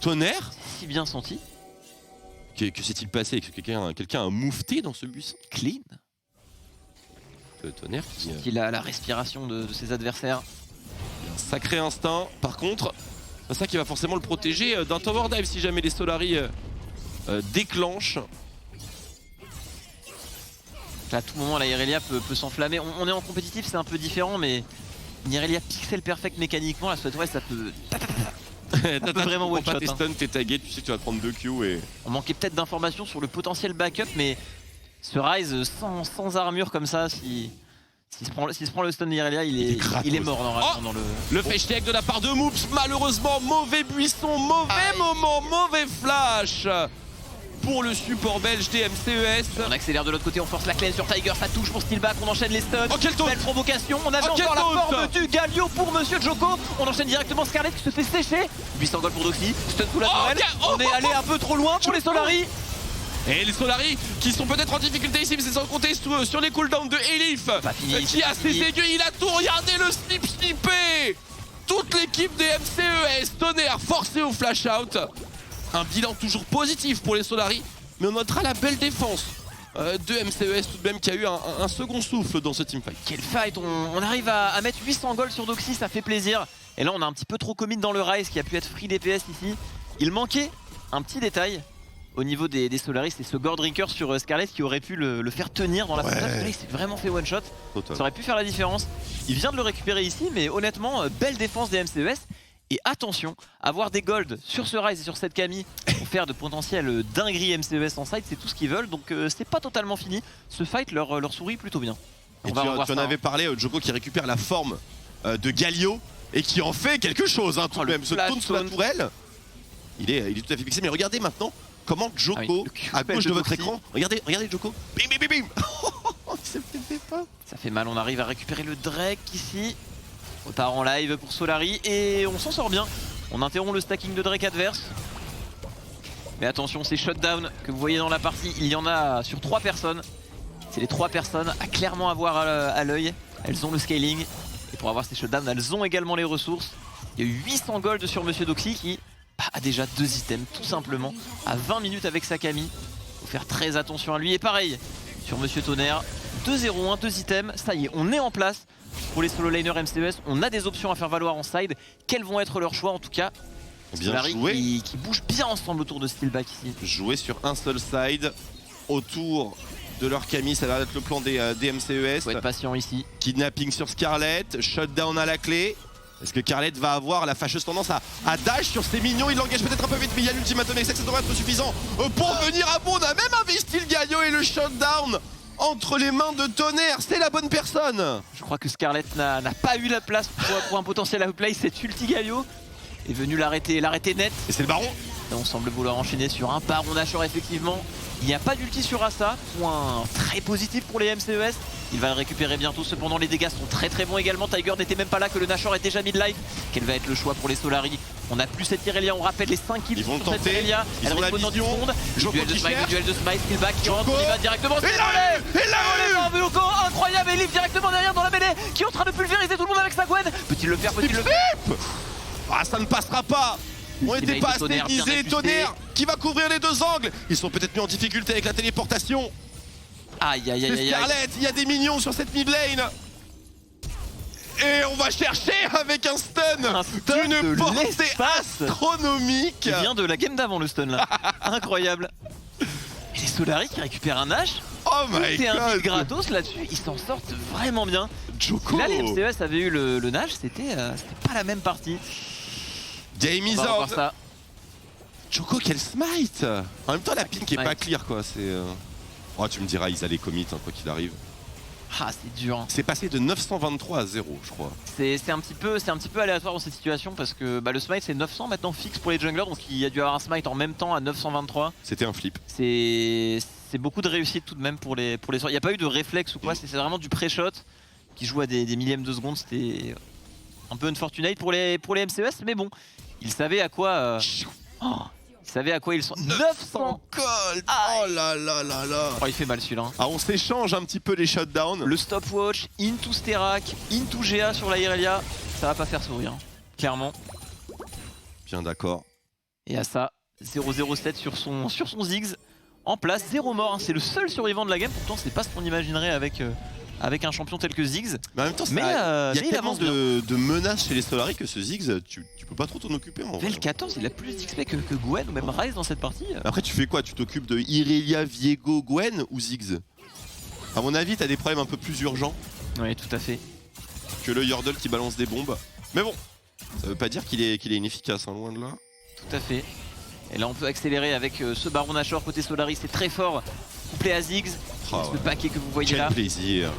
tonnerre. Si bien senti. Que s'est-il passé? Quelqu'un a moufté dans ce buisson? Clean. Tonnerre qui a la respiration de ses adversaires. Un sacré instinct. Par contre, C'est ça qui va forcément le protéger d'un tower dive si jamais les Solari déclenchent. À tout moment la Irelia peut s'enflammer. On est en compétitif, c'est un peu différent, mais une Irelia pixel perfect mécaniquement, la Sweatwest ça peut... T'as vraiment one shot, tes stuns, t'es tagué, tu sais que tu vas te prendre 2 Q et... On manquait peut-être d'informations sur le potentiel backup, mais ce Ryze sans armure comme ça, s'il se prend le stun d'Irelia, il est mort normalement dans le... Le fetch de la part de Moops, malheureusement, mauvais buisson, mauvais moment, mauvais flash pour le support belge des MCES. On accélère de l'autre côté, on force la clé sur Tiger, ça touche pour Steelback, on enchaîne les stuns. Oh quel taunt! Belle provocation, on avait encore la forme du Galio pour Monsieur Joko. On enchaîne directement Scarlett qui se fait sécher. 800 gold pour Doxy, stun sous la tourelle. On est allé un peu trop loin pour les Solari. Et les Solari qui sont peut-être en difficulté ici, mais c'est sans compter sur les cooldowns de Elif qui a ses aiguilles, il a tout regardé, le snippé. Toute l'équipe des MCES, Tonnerre forcé au flash out. Un bilan toujours positif pour les Solari, mais on notera la belle défense de MCES tout de même qui a eu un second souffle dans ce teamfight. Quel fight, on arrive à mettre 800 gold sur Doxy, ça fait plaisir. Et là on a un petit peu trop commit dans le Ryze qui a pu être free DPS ici. Il manquait un petit détail au niveau des Solari, c'est ce Gore Drinker sur Scarlett qui aurait pu le faire tenir dans la phase. Il s'est vraiment fait one shot, ça aurait pu faire la différence. Il vient de le récupérer ici, mais honnêtement, belle défense des MCES. Et attention, avoir des golds sur ce Ryze et sur cette Camille pour faire de potentielles dingueries MCES en side, c'est tout ce qu'ils veulent. Donc c'est pas totalement fini. Ce fight leur sourit plutôt bien. Et tu en avais parlé, Joko qui récupère la forme de Galio et qui en fait quelque chose tout de même. Ce taunt sous la tourelle, il est tout à fait fixé. Mais regardez maintenant comment Joko, à gauche de votre écran, regardez Joko, bim bim bim bim. Ça fait mal, on arrive à récupérer le Drake ici. On part en live pour Solari et on s'en sort bien. On interrompt le stacking de Drake adverse. Mais attention, ces shutdowns que vous voyez dans la partie, il y en a sur 3 personnes. C'est les 3 personnes à clairement avoir à l'œil. Elles ont le scaling. Et pour avoir ces shutdowns, elles ont également les ressources. Il y a eu 800 gold sur Monsieur Doxy qui a déjà 2 items tout simplement. À 20 minutes avec sa Camille. Faut faire très attention à lui. Et pareil sur Monsieur Tonnerre. 2-0-1, 2 items. Ça y est, on est en place. Pour les solo laners MCES, on a des options à faire valoir en side. Quels vont être leurs choix en tout cas? Bien joué. Qui bouge bien ensemble autour de Steelback ici. Jouer sur un seul side autour de leur Camille, ça va être le plan des MCES. Faut être patient ici. Kidnapping sur Scarlett, shutdown à la clé. Est-ce que Scarlett va avoir la fâcheuse tendance à dash sur ses minions? Il l'engage peut-être un peu vite, mais il y a l'ultimatum et ça devrait être suffisant pour venir à bout. On a même investi le Galio et le shutdown entre les mains de Tonnerre, c'est la bonne personne. Je crois que Scarlett n'a pas eu la place pour un potentiel outplay. Cet ulti Galio est venu l'arrêter net. Et c'est le baron. Et on semble vouloir enchaîner sur un baron Nashor effectivement. Il n'y a pas d'ulti sur Asa, point très positif pour les MCES. Il va le récupérer bientôt, cependant les dégâts sont très bons également. Tiger n'était même pas là, que le Nashor est déjà mid-life. Quel va être le choix pour les Solari? On a plus cette Irelia, on rappelle les 5 kills sur cette Irelia. Elle répond dans du monde. Duel de Smite, Steelback qui rentre, on y va directement. Et là, Joko, incroyable, et Elif directement derrière dans la mêlée, qui est en train de pulvériser tout le monde avec sa Gwen. Peut-il le faire? Ah, ça ne passera pas. On n'était pas assez aiguisé. Tonnerre qui va couvrir les 2 angles. Ils sont peut-être mis en difficulté avec la téléportation. Aïe. Scarlett, il y a des minions sur cette mid lane. Et on va chercher avec un stun d'une portée astronomique. Il vient de la game d'avant le stun là. Incroyable. Et les Solari qui récupèrent un Nash. Oh my god. C'est un build gratos là-dessus, ils s'en sortent vraiment bien. Joko. Là les MCES avaient eu le Nash, c'était pas la même partie. Game is out. Joko, quel smite. En même temps la ping qui est pas clear quoi, c'est... Oh tu me diras ils allaient commit quoi qu'il arrive. Ah c'est dur. C'est passé de 923 à 0 je crois. C'est un petit peu aléatoire dans cette situation parce que le smite c'est 900 maintenant fixe pour les junglers, donc il y a dû avoir un smite en même temps à 923. C'était un flip. C'est beaucoup de réussite tout de même pour les il n'y a pas eu de réflexe ou quoi, c'est vraiment du pré-shot qui joue à des millièmes de seconde. C'était un peu unfortunate pour les MCES, mais bon, ils savaient à quoi... Ils savaient à quoi ils sont. 900 gold. Oh là là là là. Oh, il fait mal celui-là. Ah, on s'échange un petit peu les shutdowns. Le stopwatch, into Sterak, into GA sur la Irelia, ça va pas faire sourire, clairement. Bien d'accord. Et à ça, 007 sur son Ziggs, en place, 0 mort, hein. C'est le seul survivant de la game, pourtant c'est pas ce qu'on imaginerait avec avec un champion tel que Ziggs. Mais en même temps, Mais, il y a mais il tellement avance bien. de menaces chez les Solari que ce Ziggs, tu peux pas trop t'en occuper en vrai. VL14, il a plus d'XP que Gwen ou même Ryze dans cette partie. Après, tu fais quoi? Tu t'occupes de Irelia, Viego, Gwen ou Ziggs? À mon avis, t'as des problèmes un peu plus urgents Oui, tout à fait. que le Yordle qui balance des bombes. Mais bon, ça veut pas dire qu'il est inefficace, hein, loin de là. Tout à fait. Et là, on peut accélérer avec ce Baron Nashor côté Solaris, c'est très fort. Couplé à Ziggs, Ah le ouais. paquet que vous voyez Quel là. plaisir.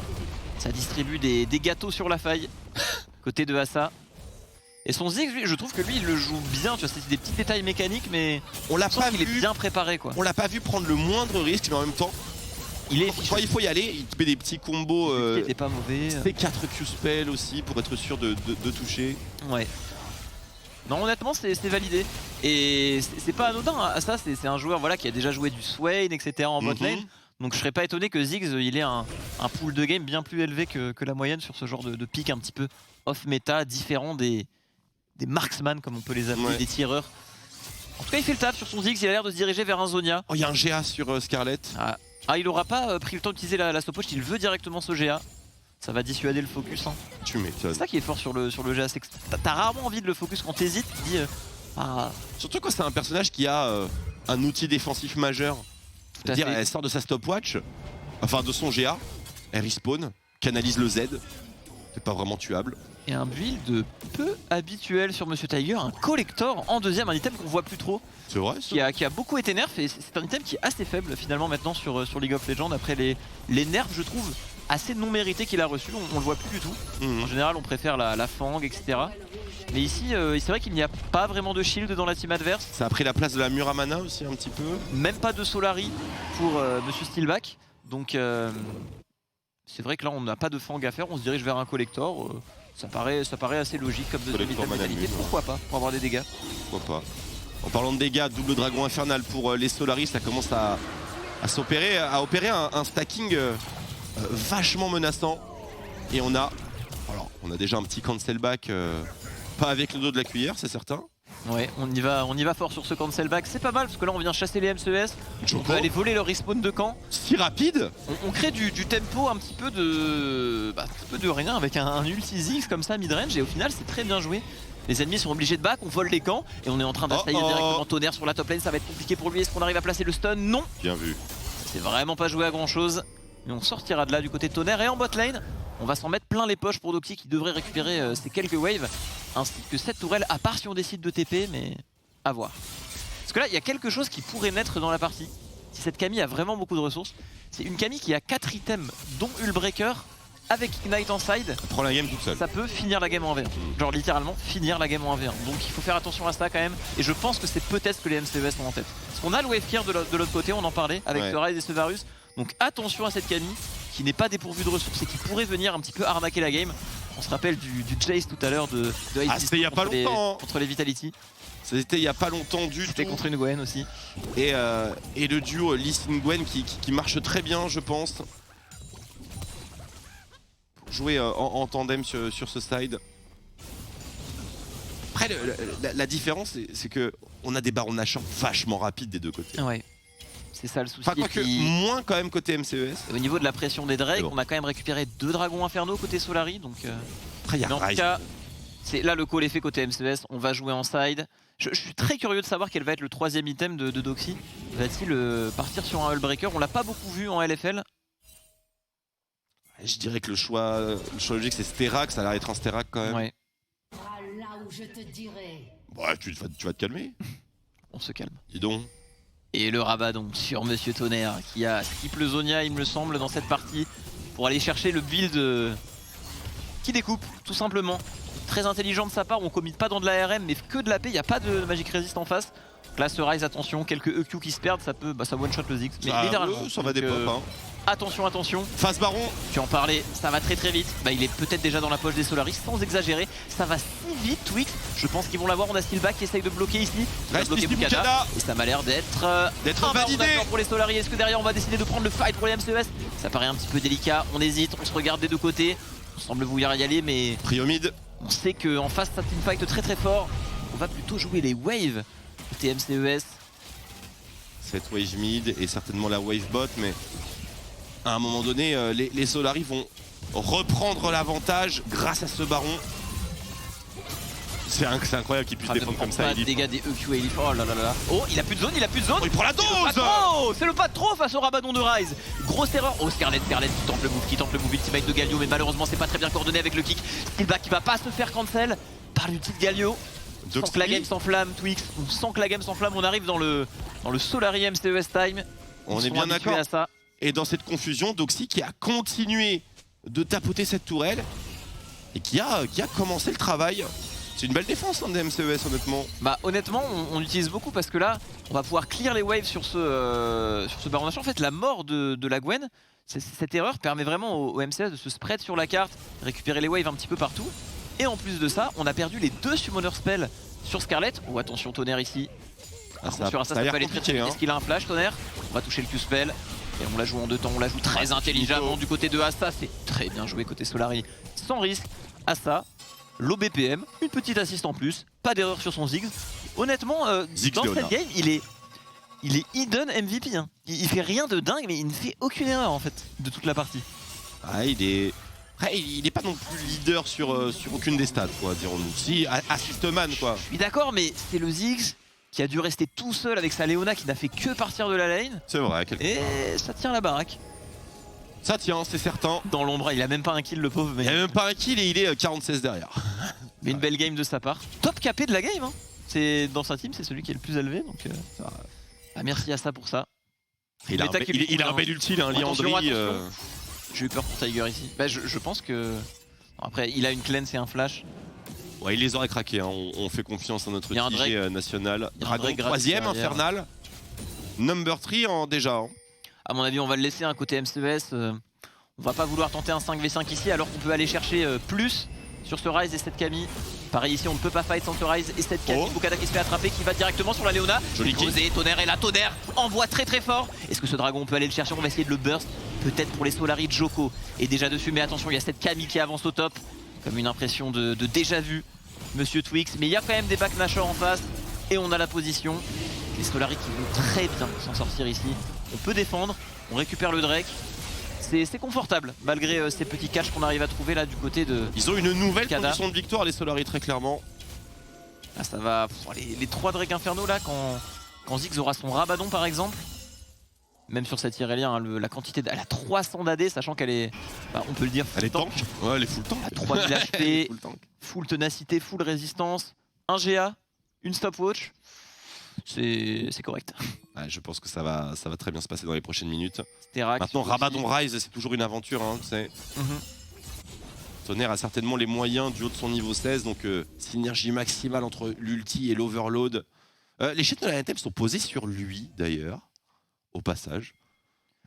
Ça distribue des gâteaux sur la faille, côté de Asa. Et son Ziggs, lui, je trouve que lui, il le joue bien. Tu vois, c'est des petits détails mécaniques, mais On l'a je sens pas qu'il est vu. bien préparé, quoi. On l'a pas vu prendre le moindre risque, mais en même temps, Il est quand il faut y aller, il te met des petits combos. Il était pas mauvais. C4 Q-Spell aussi pour être sûr de toucher. Ouais. Non, honnêtement, c'est validé. Et c'est pas anodin. Asa, c'est un joueur voilà, qui a déjà joué du Swain, etc. en bot lane. Donc je serais pas étonné que Ziggs il ait un pool de game bien plus élevé que la moyenne sur ce genre de pick un petit peu off-méta, différent des marksman comme on peut les appeler, Ouais. des tireurs. En tout cas il fait le taf sur son Ziggs, il a l'air de se diriger vers un Zonia. Oh, il y a un GA sur Scarlet. Ah il aura pas pris le temps d'utiliser la stopwatch, il veut directement ce GA. Ça va dissuader le focus. Hein. Tu m'étonnes. C'est ça qui est fort sur le GA, c'est que t'as rarement envie de le focus quand t'hésites, tu te dis Surtout quand c'est un personnage qui a un outil défensif majeur. tout à C'est-à-dire, fait. elle sort de sa stopwatch, enfin de son GA, elle respawn, canalise le Z. C'est pas vraiment tuable. Et un build peu habituel sur Monsieur Tiger, un collector en deuxième, un item qu'on voit plus trop. C'est vrai ça? Qui a beaucoup été nerf et c'est un item qui est assez faible finalement maintenant sur League of Legends après les nerfs je trouve assez non mérités qu'il a reçus, on le voit plus du tout. En général on préfère la Fang etc. Mais ici c'est vrai qu'il n'y a pas vraiment de shield dans la team adverse, Ça a pris la place de la Muramana aussi un petit peu. même pas de Solari pour Monsieur Steelback. Donc c'est vrai que là on n'a pas de Fang à faire, on se dirige vers un collector. Ça paraît assez logique comme deuxième Collector item de qualité, Manamune, pourquoi pas, pour avoir des dégâts. Pourquoi pas. En parlant de dégâts, double dragon infernal pour les Solaris, ça commence à opérer un stacking vachement menaçant. Et on a déjà un petit cancel back, pas avec le dos de la cuillère, c'est certain. Ouais, on y va fort sur ce cancel back, c'est pas mal parce que là on vient chasser les MCES, on peut aller voler leur respawn de camp. Si rapide. On crée du tempo un petit peu de rien avec un ulti Ziggs comme ça midrange et au final c'est très bien joué. Les ennemis sont obligés de back, on vole les camps et on est en train d'assaillir directement Tonnerre sur la top lane, ça va être compliqué pour lui. Est-ce qu'on arrive à placer le stun? Non, Bien vu. c'est vraiment pas joué à grand chose. Mais on sortira de là du côté de Tonnerre et en bot lane, on va s'en mettre plein les poches pour Doxy qui devrait récupérer ces quelques waves ainsi que cette tourelle, à part si on décide de TP, mais à voir. Parce que là, il y a quelque chose qui pourrait naître dans la partie. Si cette Camille a vraiment beaucoup de ressources, c'est une Camille qui a 4 items, dont Hullbreaker, avec Ignite en side. Prends la game toute seule. Ça peut finir la game en V1. Genre littéralement finir la game en 1v1. Donc il faut faire attention à ça quand même. Et je pense que c'est peut-être ce que les MCES ont en tête. Parce qu'on a le wave clear de l'autre côté, on en parlait, avec ce Ryze et ce Varus. Donc attention à cette Camille qui n'est pas dépourvue de ressources et qui pourrait venir un petit peu arnaquer la game. On se rappelle du Jace tout à l'heure de Ah, c'était il y a pas longtemps. contre les Vitality. C'était il y a pas longtemps du tout. C'était contre une Gwen aussi. Et le duo Lee Sin Gwen qui marche très bien, je pense. Pour jouer en tandem sur ce side. Après, la différence, c'est que on a des barons Nashor vachement rapides des deux côtés. Ouais. C'est ça le souci. Enfin, quoique, moins quand même côté MCES. Au niveau de la pression des Drake, Bon. on a quand même récupéré 2 dragons infernaux côté Solari. Donc, Après, il y a mais en tout Ryze. cas, c'est là le call est fait côté MCES. On va jouer en side. Je suis très curieux de savoir quel va être le 3ème item de Doxy. Va-t-il partir sur un Hullbreaker? On l'a pas beaucoup vu en LFL. Je dirais que le choix logique, c'est Sterak. Ça a l'air d'être un Sterak quand même. Ouais, Là où je te dirai. Ouais, tu vas te calmer. on se calme. Dis donc. Et le rabat donc sur Monsieur Tonnerre qui a skip le Zonia il me semble dans cette partie pour aller chercher le build qui découpe tout simplement. Très intelligent de sa part, on commit pas dans de la RM mais que de la paix, il n'y a pas de Magic Resist en face. Donc là ce Ryze attention, quelques EQ qui se perdent, ça peut ça one shot le Ziggs. Mais littéralement. Ça va Donc, des pop. Hein. Attention, attention. Face baron. Tu en parlais, ça va très très vite. Bah, il est peut-être déjà dans la poche des Solaris, sans exagérer. Ça va si vite, Twix. Je pense qu'ils vont l'avoir. On a Steelback qui essaye de bloquer ici. Il va Reste bloquer ici Bukada. Bukada. Et ça m'a l'air d'être un D'être baron validé. d'accord pour les Solaris. Est-ce que derrière on va décider de prendre le fight pour les MCES? Ça paraît un petit peu délicat. On hésite, on se regarde des deux côtés. On semble vouloir y aller, mais Priomide. on sait qu'en face, ça team fight très très fort. On va plutôt jouer les waves côté MCES. Cette wave mid et certainement la wave bot, mais à un moment donné, les Solari vont reprendre l'avantage grâce à ce baron. C'est incroyable qu'il puisse défendre comme ça. Pas de dégâts des EQ Elif. Oh là là là. Oh, il a plus de zone, il a plus de zone. Oh, il prend la dose. C'est le pas de trop face au Rabadon de Ryze. Grosse erreur. Oh, Scarlet qui tente le move ultimate de Galio, mais malheureusement c'est pas très bien coordonné avec le kick. Steelback qui va pas se faire cancel par l'ulti de Galio. Sans que la game s'enflamme, Twix. Sans que la game s'enflamme, on arrive dans le Solari MCES time. On est bien d'accord. À ça. Et dans cette confusion, Doxy qui a continué de tapoter cette tourelle et qui a commencé le travail. C'est une belle défense hein, des MCES honnêtement. Bah honnêtement on utilise beaucoup parce que là on va pouvoir clear les waves sur ce Baron Nashor. En fait la mort de la Gwen, cette erreur permet vraiment au MCES de se spread sur la carte, récupérer les waves un petit peu partout. Et en plus de ça on a perdu les 2 summoner spells sur Scarlet. Oh attention Tonnerre ici. Sur ça peut aller très vite. Est-ce qu'il a un flash Tonnerre? On va toucher le Q-spell. Et on la joue en 2 temps, on la joue très intelligemment du côté de Assa. C'est très bien joué côté Solari. Sans risque, Assa. Low BPM, une petite assist en plus, pas d'erreur sur son Ziggs. Honnêtement, dans cette game, il est hidden MVP. Hein. Il fait rien de dingue, mais il ne fait aucune erreur en fait de toute la partie. Ah, il est pas non plus leader sur aucune des stats, quoi, dirons-nous. Si, assist-man, quoi. Je suis d'accord, mais c'est le Ziggs qui a dû rester tout seul avec sa Leona qui n'a fait que partir de la lane. C'est vrai. Et ça tient la baraque. Ça tient, c'est certain. Dans l'ombre, il a même pas un kill le pauvre. Mais... Il a même pas un kill et il est 46 derrière. Mais une belle game de sa part. Top capé de la game. Hein. C'est dans sa team, c'est celui qui est le plus élevé. Donc merci à ça pour ça. Il a un bel ulti, il a un Liandry. J'ai eu peur pour Tiger ici. Bah, je pense que... Après, il a une cleanse et un flash. Ouais, il les aurait craqués. Hein. On fait confiance à notre TG national. Dragon 3ème, Infernal. Number 3 déjà. Hein. À mon avis, on va le laisser un côté MCES. On va pas vouloir tenter un 5v5 ici alors qu'on peut aller chercher plus sur ce Ryze et cette Camille. Pareil ici, on ne peut pas fight sans ce Ryze et cette Camille. Bukada qui se fait attraper, qui va directement sur la Leona. Joli kill. Tonnerre et la Tonnerre envoie très fort. Est-ce que ce dragon on peut aller le chercher? On va essayer de le burst. Peut-être pour les Solari. Joko est déjà dessus, mais attention, il y a cette Camille qui avance au top. Comme une impression de déjà vu, Monsieur Twix. Mais il y a quand même des back Nashor en face et on a la position. Les Solari qui vont très bien s'en sortir ici. On peut défendre, on récupère le Drake. C'est confortable malgré ces petits catchs qu'on arrive à trouver là du côté de... Ils ont une nouvelle condition de victoire les Solari très clairement. Là ça va... Les 3 Drake Infernaux là quand Ziggs aura son Rabadon par exemple. Même sur cette Irelia, hein, la quantité... Elle a 300 d'AD sachant qu'elle est... Bah, on peut le dire full elle est tank. Ouais elle est full tank. Elle a 3000 HP, full ténacité, full résistance, un GA, une stopwatch. C'est correct. Ouais, je pense que ça va très bien se passer dans les prochaines minutes. Sterac, maintenant Rabadon Ryze c'est toujours une aventure hein, Tonnerre a certainement les moyens du haut de son niveau 16 donc synergie maximale entre l'ulti et l'overload. Les chaînes de la NTM sont posées sur lui d'ailleurs au passage.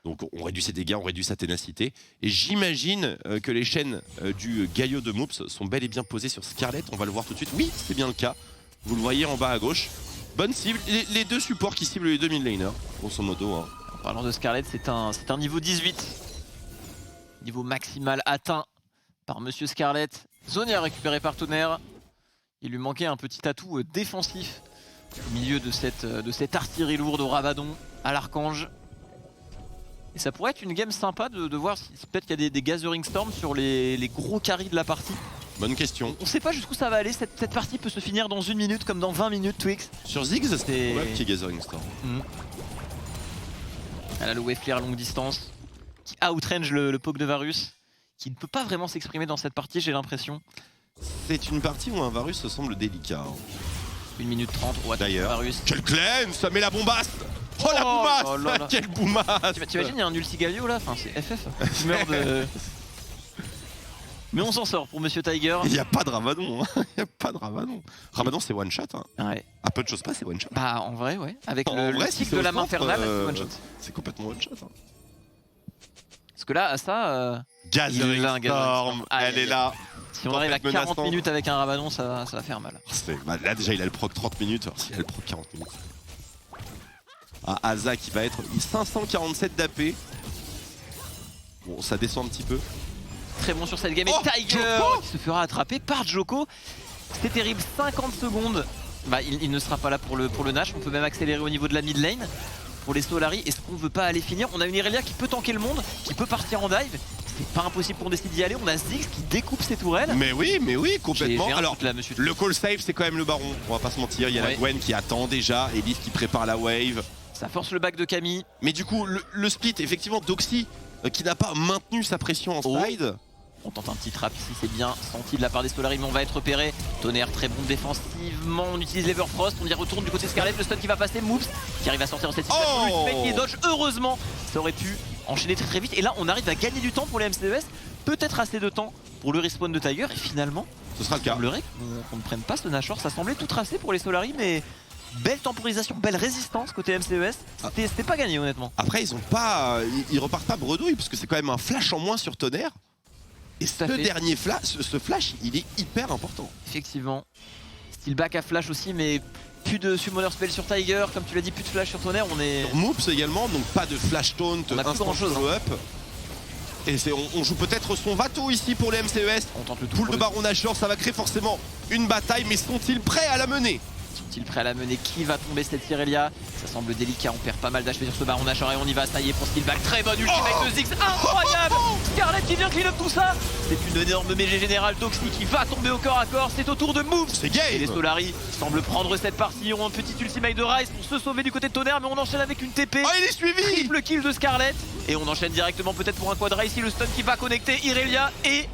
Donc on réduit ses dégâts, on réduit sa ténacité. Et j'imagine que les chaînes du Galio de Moops sont bel et bien posées sur Scarlet. On va le voir tout de suite. Oui, c'est bien le cas. Vous le voyez en bas à gauche. Bonne cible, les 2 supports qui ciblent les 2 mid laners, grosso modo. Hein. En parlant de Scarlet, c'est un niveau 18. Niveau maximal atteint par Monsieur Scarlet. Zonia récupérée par Tonnerre. Il lui manquait un petit atout défensif au milieu de cette artillerie lourde au Rabadon, à l'Archange. Et ça pourrait être une game sympa de voir si peut-être qu'il y a des Gathering Storm sur les gros carries de la partie. Bonne question. On sait pas jusqu'où ça va aller, cette partie peut se finir dans 1 minute comme dans 20 minutes Twix. Sur Ziggs, c'est probable qu'il y ait Gathering Storm. Elle a le wave clear à longue distance, qui outrange le poke de Varus, qui ne peut pas vraiment s'exprimer dans cette partie j'ai l'impression. C'est une partie où un Varus semble délicat. Hein. 1 minute 30, oh, d'ailleurs. Varus. Quel cleanse, ça met la bombasse. Oh la boumasse. Quelle boumasse. T'imagines, il y a un ulti Galio là, enfin c'est FF. Tu meurs de... Mais on s'en sort pour Monsieur Tiger. Il n'y a pas de Rabadon, hein. Il n'y a pas de Rabadon. Rabadon c'est one shot. Hein. Ouais. À peu de choses pas, c'est one shot. Bah en vrai, ouais. Avec le si cycle de la main infernale, c'est one shot. C'est complètement one shot. Hein. Parce que là, à ça. Gathering Storm, elle est là. Si on arrive à 40 minutes avec un Rabadon, ça va faire mal. Bah, là déjà, il a le proc 30 minutes. Alors, s'il a le proc 40 minutes. Ah, Asa qui va être 547 d'AP. Bon, ça descend un petit peu. Très bon sur cette game. Et Tiger qui se fera attraper par Joko. C'était terrible, 50 secondes. Bah, il ne sera pas là pour le Nash. On peut même accélérer au niveau de la mid lane. Pour les Solari, est-ce qu'on veut pas aller finir? On a une Irelia qui peut tanker le monde, qui peut partir en dive. c'est pas impossible qu'on décide d'y aller. On a Ziggs qui découpe ses tourelles. Mais oui, complètement. J'ai un Alors, doute là, monsieur. le call safe, c'est quand même le baron. On va pas se mentir, il y a la Gwen qui attend déjà, Elif qui prépare la wave. Ça force le back de Camille. Mais du coup, le split, effectivement, Doxy qui n'a pas maintenu sa pression en slide. On tente un petit trap ici, c'est bien senti de la part des Solari, mais on va être repéré. Tonnerre très bon défensivement, on utilise l'Everfrost, on y retourne du côté de Scarlet, le stun qui va passer, Moves qui arrive à sortir dans cette situation, le qui est dodge, heureusement, ça aurait pu enchaîner très vite. Et là on arrive à gagner du temps pour les MCES, peut-être assez de temps pour le respawn de Tiger, et finalement, ce sera le cas. Il semblerait qu'on ne prenne pas ce Nashor, ça semblait tout tracé pour les Solari, mais belle temporisation, belle résistance côté MCES, c'était pas gagné honnêtement. Après ils repartent pas bredouille, parce que c'est quand même un flash en moins sur Tonnerre. Et ce dernier flash, ce flash, il est hyper important. Effectivement. Style back à flash aussi, mais plus de summoner spell sur Tiger, comme tu l'as dit, plus de flash sur Tonnerre. On est. Sur Moops également, donc pas de flash taunt, instant follow-up. Et on joue peut-être son Vato ici pour les MCES. On tente le tout. Poule de Baron Nashor, ça va créer forcément une bataille, mais sont-ils prêts à la mener? Sont-ils prêts à la mener? Qui va tomber cette Irelia? Ça semble délicat, on perd pas mal d'HP sur ce Baron Nashor et on y va, ça y est pour Steelback. Très bonne ultimate de Ziggs, incroyable! Scarlet qui vient clean up tout ça. C'est une énorme MG générale, Doxy qui va tomber au corps à corps, c'est au tour de Moves. C'est game! Et les Solari semblent prendre cette partie, ils ont un petit ultimate de Ryze pour se sauver du côté de Tonnerre, mais on enchaîne avec une TP. Oh, il est suivi! Triple kill de Scarlet. Et on enchaîne directement peut-être pour un quadra ici, le stun qui va connecter Irelia et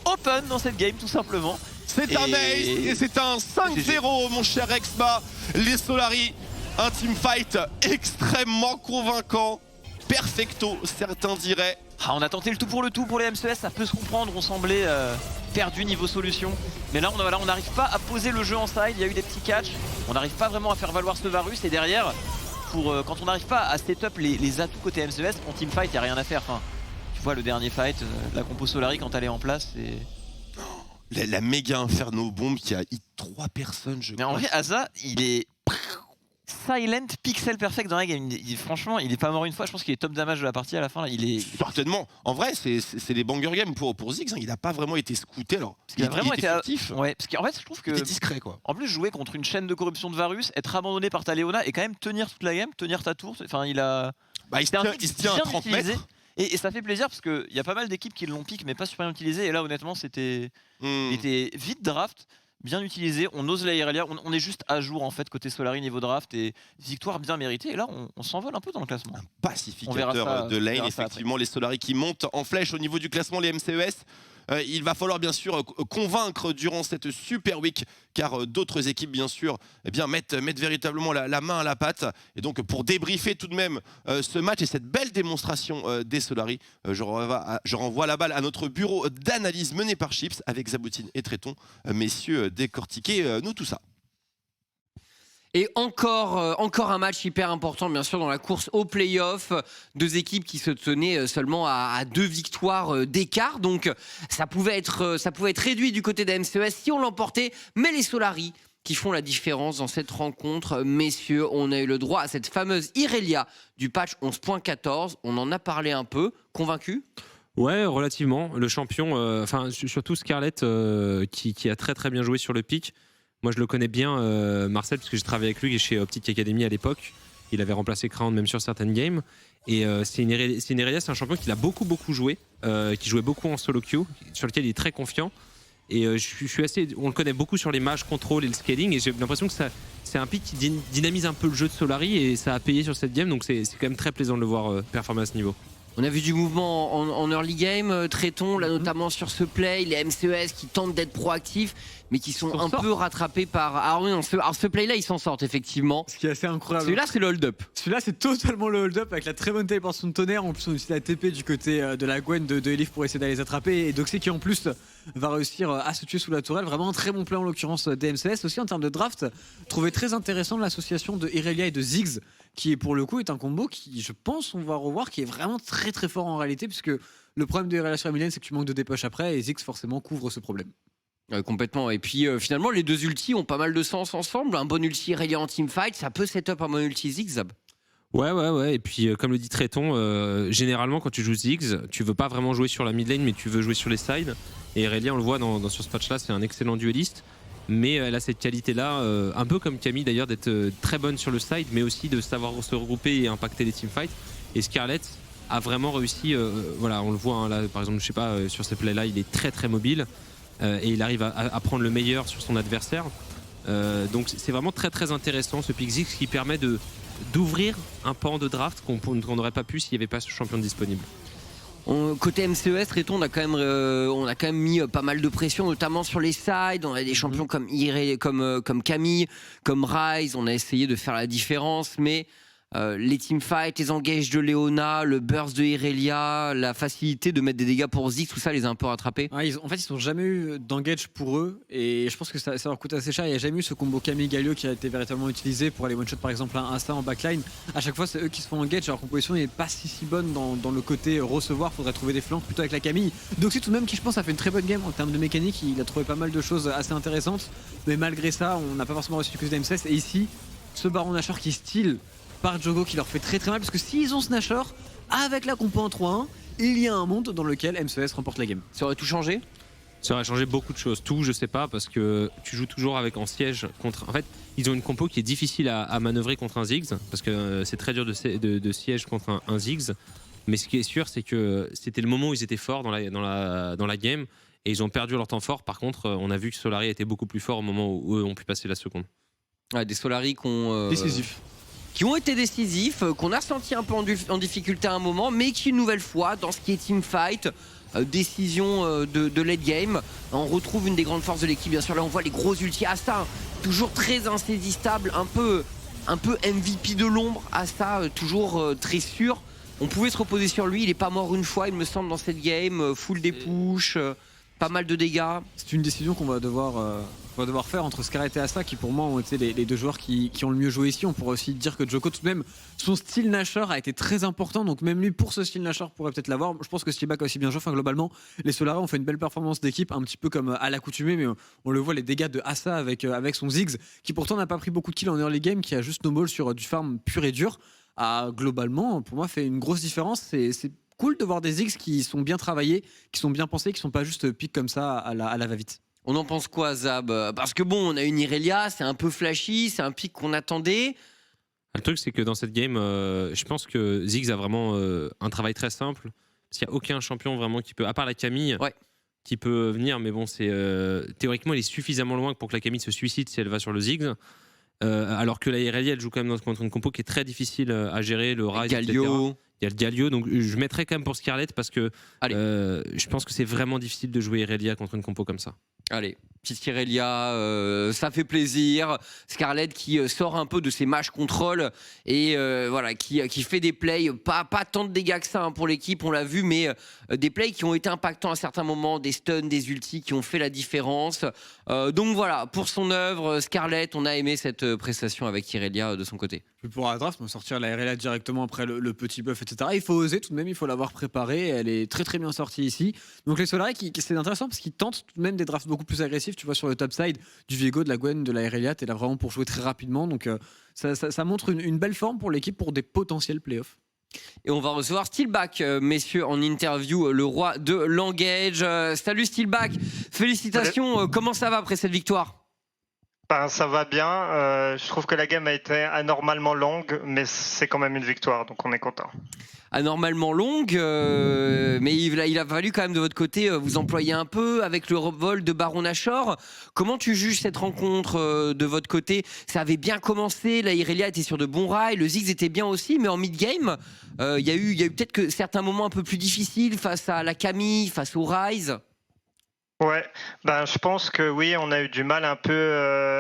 open dans cette game tout simplement. C'est un ace et c'est un 5-0 mon cher Exma. Les Solari, un teamfight extrêmement convaincant. Perfecto, certains diraient. Ah, on a tenté le tout pour les MCES, ça peut se comprendre, on semblait perdu niveau solution. Mais là on n'arrive pas à poser le jeu en side, il y a eu des petits catchs. On n'arrive pas vraiment à faire valoir ce Varus et derrière, quand on n'arrive pas à set-up les atouts côté MCES, en teamfight il n'y a rien à faire. Enfin, tu vois le dernier fight, la compo Solari quand elle est en place, c'est... La méga inferno bombe qui a hit 3 personnes, je crois. Mais en vrai, Asa, il est silent pixel perfect dans la game. Franchement, il est pas mort une fois. Je pense qu'il est top damage de la partie à la fin. Là. Il est certainement. En vrai, c'est des banger games pour Ziggs. Hein. Il a pas vraiment été scouté alors. Il a vraiment été furtif. Ouais, parce qu'en fait, je trouve que il était discret quoi. En plus, jouer contre une chaîne de corruption de Varus, être abandonné par ta Léona et quand même tenir toute la game, tenir ta tour. Enfin, il a. Bah, il se tient à 30 mètres. Et ça fait plaisir parce qu'il y a pas mal d'équipes qui l'ont pick mais pas super bien utilisé. Et là, honnêtement, il était vite draft, bien utilisé. On ose la Irelia, on est juste à jour en fait côté Solari niveau draft et victoire bien méritée. Et là, on s'envole un peu dans le classement. Un pacificateur de lane, effectivement. Les Solari qui montent en flèche au niveau du classement, les MCES. Il va falloir bien sûr convaincre durant cette super week car d'autres équipes bien sûr mettent véritablement la main à la pâte et donc pour débriefer tout de même ce match et cette belle démonstration des Solari, je renvoie la balle à notre bureau d'analyse mené par Chips avec Zaboutine et Tréton. Messieurs, décortiquez-nous tout ça. Et encore un match hyper important, bien sûr, dans la course au play-off. 2 équipes qui se tenaient seulement à 2 victoires d'écart. Donc, ça pouvait être réduit du côté des MCES si on l'emportait. Mais les Solari qui font la différence dans cette rencontre. Messieurs, on a eu le droit à cette fameuse Irelia du patch 11.14. On en a parlé un peu. Convaincu ? Ouais, relativement. Le champion, surtout Scarlett, qui a très très bien joué sur le pick. Moi, je le connais bien, Marcel, parce que j'ai travaillé avec lui chez Optic Academy à l'époque. Il avait remplacé Crown même sur certaines games. Et c'est une Irelia, c'est un champion qui a beaucoup joué, qui jouait beaucoup en solo queue, sur lequel il est très confiant. Et on le connaît beaucoup sur les mages, contrôle et le scaling. Et j'ai l'impression que c'est un pick qui dynamise un peu le jeu de Solari et ça a payé sur cette game. Donc c'est quand même très plaisant de le voir performer à ce niveau. On a vu du mouvement en early game, Tréton, là notamment sur ce play, les MCES qui tentent d'être proactifs, mais qui sont un peu rattrapés par... Alors oui, ce play-là, ils s'en sortent effectivement. Ce qui est assez incroyable. Celui-là, c'est le hold-up. Celui-là, c'est totalement le hold-up avec la très bonne téléportation de Tonnerre. En plus, on utilise la TP du côté de la Gwen de Elif pour essayer d'aller les attraper. Et Doxy qui en plus va réussir à se tuer sous la tourelle. Vraiment un très bon play en l'occurrence des MCS. Aussi en termes de draft, trouvé très intéressant l'association de Irelia et de Ziggs, qui pour le coup est un combo qui, je pense, on va revoir, qui est vraiment très très fort en réalité, puisque le problème de Irelia sur Emilienne, c'est que tu manques de dépush après, et Ziggs forcément couvre ce problème. Complètement. Et puis finalement, les 2 ultis ont pas mal de sens ensemble. Un bon ulti Irelia en teamfight, ça peut set up un bon ulti Ziggs. Ouais. Et puis, comme le dit Tréton, généralement, quand tu joues Ziggs, tu veux pas vraiment jouer sur la mid lane, mais tu veux jouer sur les sides. Et Irelia, on le voit sur ce patch-là, c'est un excellent dueliste. Mais elle a cette qualité-là, un peu comme Camille d'ailleurs, d'être très bonne sur le side, mais aussi de savoir se regrouper et impacter les teamfights. Et Scarlett, a vraiment réussi. Voilà, on le voit hein, là, par exemple, je sais pas, sur ces plays-là, il est très très mobile et il arrive à prendre le meilleur sur son adversaire. Donc c'est vraiment très très intéressant ce pick Ziggs qui permet d'ouvrir un pan de draft qu'on n'aurait pas pu s'il n'y avait pas ce champion disponible. Côté MCES, Reton, on a quand même mis pas mal de pression, notamment sur les sides. On a des champions comme Camille, comme Ryze. On a essayé de faire la différence, mais les teamfights, les engages de Leona, le burst de Irelia, la facilité de mettre des dégâts pour Ziggs, tout ça les a un peu rattrapés. Ouais, en fait, ils n'ont jamais eu d'engage pour eux et je pense que ça leur coûte assez cher. Il n'y a jamais eu ce combo Camille Galio qui a été véritablement utilisé pour aller one-shot par exemple un Asa en backline. À chaque fois, c'est eux qui se font engage. Leur composition n'est pas si bonne dans le côté recevoir. Il faudrait trouver des flancs plutôt avec la Camille. Doxy, tout de même, qui je pense a fait une très bonne game en termes de mécanique. Il a trouvé pas mal de choses assez intéressantes. Mais malgré ça, on n'a pas forcément reçu du côté d'MCS. Et ici, ce Baron Nashor qui steal par Jogo qui leur fait très très mal parce que s'ils ont ce Nashor avec la compo en 3-1, il y a un monde dans lequel MCS remporte la game. Ça aurait tout changé ? Ça aurait changé beaucoup de choses. Tout, je sais pas, parce que tu joues toujours avec en siège contre. En fait, ils ont une compo qui est difficile à manœuvrer contre un Ziggs, parce que c'est très dur de siège contre un Ziggs. Mais ce qui est sûr, c'est que c'était le moment où ils étaient forts dans la game, et ils ont perdu leur temps fort. Par contre, on a vu que Solari était beaucoup plus fort au moment où eux ont pu passer la seconde. Ouais, des Solari Décisif. qui ont été décisifs, qu'on a senti un peu en difficulté à un moment, mais qui une nouvelle fois, dans ce qui est teamfight, décision de late game, on retrouve une des grandes forces de l'équipe. Bien sûr, là on voit les gros ultis Asa, toujours très insaisissable, un peu MVP de l'ombre. Asa, toujours très sûr. On pouvait se reposer sur lui, il est pas mort une fois, il me semble, dans cette game, full des push, pas mal de dégâts. C'est une décision qu'on va devoir faire entre Scarlet et Asa qui pour moi ont été les deux joueurs qui ont le mieux joué ici. On pourrait aussi dire que Joko tout de même, son style Nashor a été très important, donc même lui pour ce style Nashor pourrait peut-être l'avoir. Je pense que Steelback a aussi bien joué. Enfin globalement les Solari ont fait une belle performance d'équipe, un petit peu comme à l'accoutumée, mais on le voit, les dégâts de Asa avec son Ziggs qui pourtant n'a pas pris beaucoup de kills en early game, qui a juste no ball sur du farm pur et dur, a globalement pour moi fait une grosse différence. C'est cool de voir des Ziggs qui sont bien travaillés, qui sont bien pensés, qui sont pas juste pick comme ça à la va-vite. On en pense quoi, Zab ? Parce que bon, on a une Irelia, c'est un peu flashy, c'est un pick qu'on attendait. Le truc, c'est que dans cette game, je pense que Ziggs a vraiment un travail très simple. Parce qu'il n'y a aucun champion vraiment qui peut, à part la Camille, qui peut venir. Mais bon, théoriquement, il est suffisamment loin pour que la Camille se suicide si elle va sur le Ziggs. Alors que la Irelia, elle joue quand même contre une compo qui est très difficile à gérer, le Ryze, Galio. Il y a le Galio, donc je mettrais quand même pour Scarlet parce que je pense que c'est vraiment difficile de jouer Irelia contre une compo comme ça. Allez, petite Irelia, ça fait plaisir. Scarlett qui sort un peu de ses matchs contrôle et voilà, qui fait des plays, pas tant de dégâts que ça hein, pour l'équipe, on l'a vu, mais des plays qui ont été impactants à certains moments, des stuns, des ultis qui ont fait la différence. Donc voilà, pour son œuvre, Scarlett, on a aimé cette prestation avec Irelia de son côté. Pour la draft, on va sortir la Irelia directement après le petit buff, etc. Il faut oser tout de même, il faut l'avoir préparée. Elle est très très bien sortie ici. Donc les Solari, c'est intéressant parce qu'ils tentent tout de même des drafts beaucoup plus agressifs. Tu vois sur le top side du Viego, de la Gwen, de la Irelia, t'es là vraiment pour jouer très rapidement. Donc ça montre une belle forme pour l'équipe pour des potentiels playoffs. Et on va recevoir Steelback, messieurs, en interview, le roi de l'engage. Salut Steelback, félicitations. Comment ça va après cette victoire ? Ben, ça va bien. Je trouve que la game a été anormalement longue, mais c'est quand même une victoire, donc on est content. Anormalement longue, mais il a fallu quand même de votre côté vous employer un peu avec le vol de Baron Nashor. Comment tu juges cette rencontre de votre côté ? Ça avait bien commencé, la Irelia était sur de bons rails, le Ziggs était bien aussi, mais en mid-game, il y a eu peut-être que certains moments un peu plus difficiles face à la Camille, face au Ryze. Ouais, ben je pense que oui, on a eu du mal un peu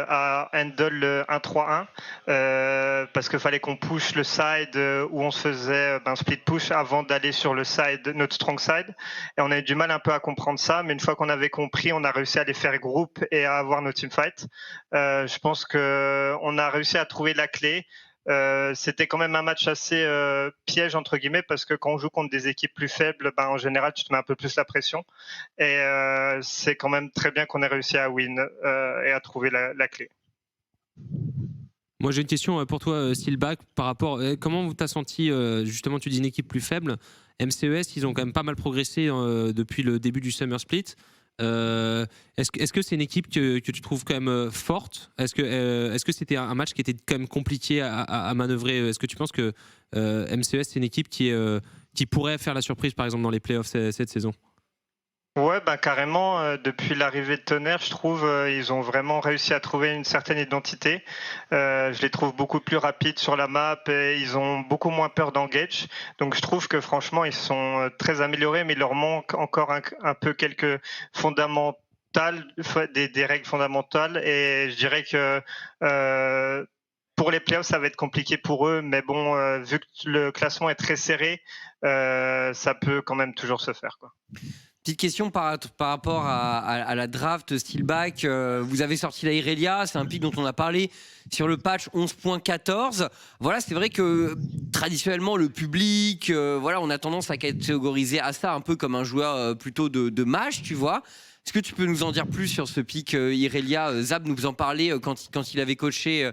à handle le 1-3-1 parce qu'il fallait qu'on push le side où on se faisait split push avant d'aller sur le side, notre strong side, et on a eu du mal un peu à comprendre ça, mais une fois qu'on avait compris, on a réussi à les faire groupe et à avoir nos teamfights. Je pense que on a réussi à trouver la clé. C'était quand même un match assez piège entre guillemets parce que quand on joue contre des équipes plus faibles, en général tu te mets un peu plus la pression et c'est quand même très bien qu'on ait réussi à win et à trouver la clé. Moi j'ai une question pour toi Steelback par rapport comment tu as senti justement tu dis une équipe plus faible. MCES ils ont quand même pas mal progressé depuis le début du Summer Split. Est-ce que c'est une équipe que tu trouves quand même forte? Est-ce que c'était un match qui était quand même compliqué à manœuvrer? Est-ce que tu penses que MCES c'est une équipe qui pourrait faire la surprise par exemple dans les playoffs cette saison? Ouais, bah carrément, depuis l'arrivée de Tonnerre, je trouve ils ont vraiment réussi à trouver une certaine identité. Je les trouve beaucoup plus rapides sur la map et ils ont beaucoup moins peur d'engage. Donc je trouve que franchement, ils sont très améliorés, mais il leur manque encore un peu quelques fondamentales, des règles fondamentales. Et je dirais que pour les playoffs, ça va être compliqué pour eux, mais bon, vu que le classement est très serré, ça peut quand même toujours se faire, quoi. Petite question par rapport à la draft Steelback. Vous avez sorti la Irelia, c'est un pick dont on a parlé sur le patch 11.14. Voilà, c'est vrai que traditionnellement, le public, voilà, on a tendance à catégoriser Assa un peu comme un joueur plutôt de mage, tu vois. Est-ce que tu peux nous en dire plus sur ce pick Irelia? Zab nous en parlait quand il avait coaché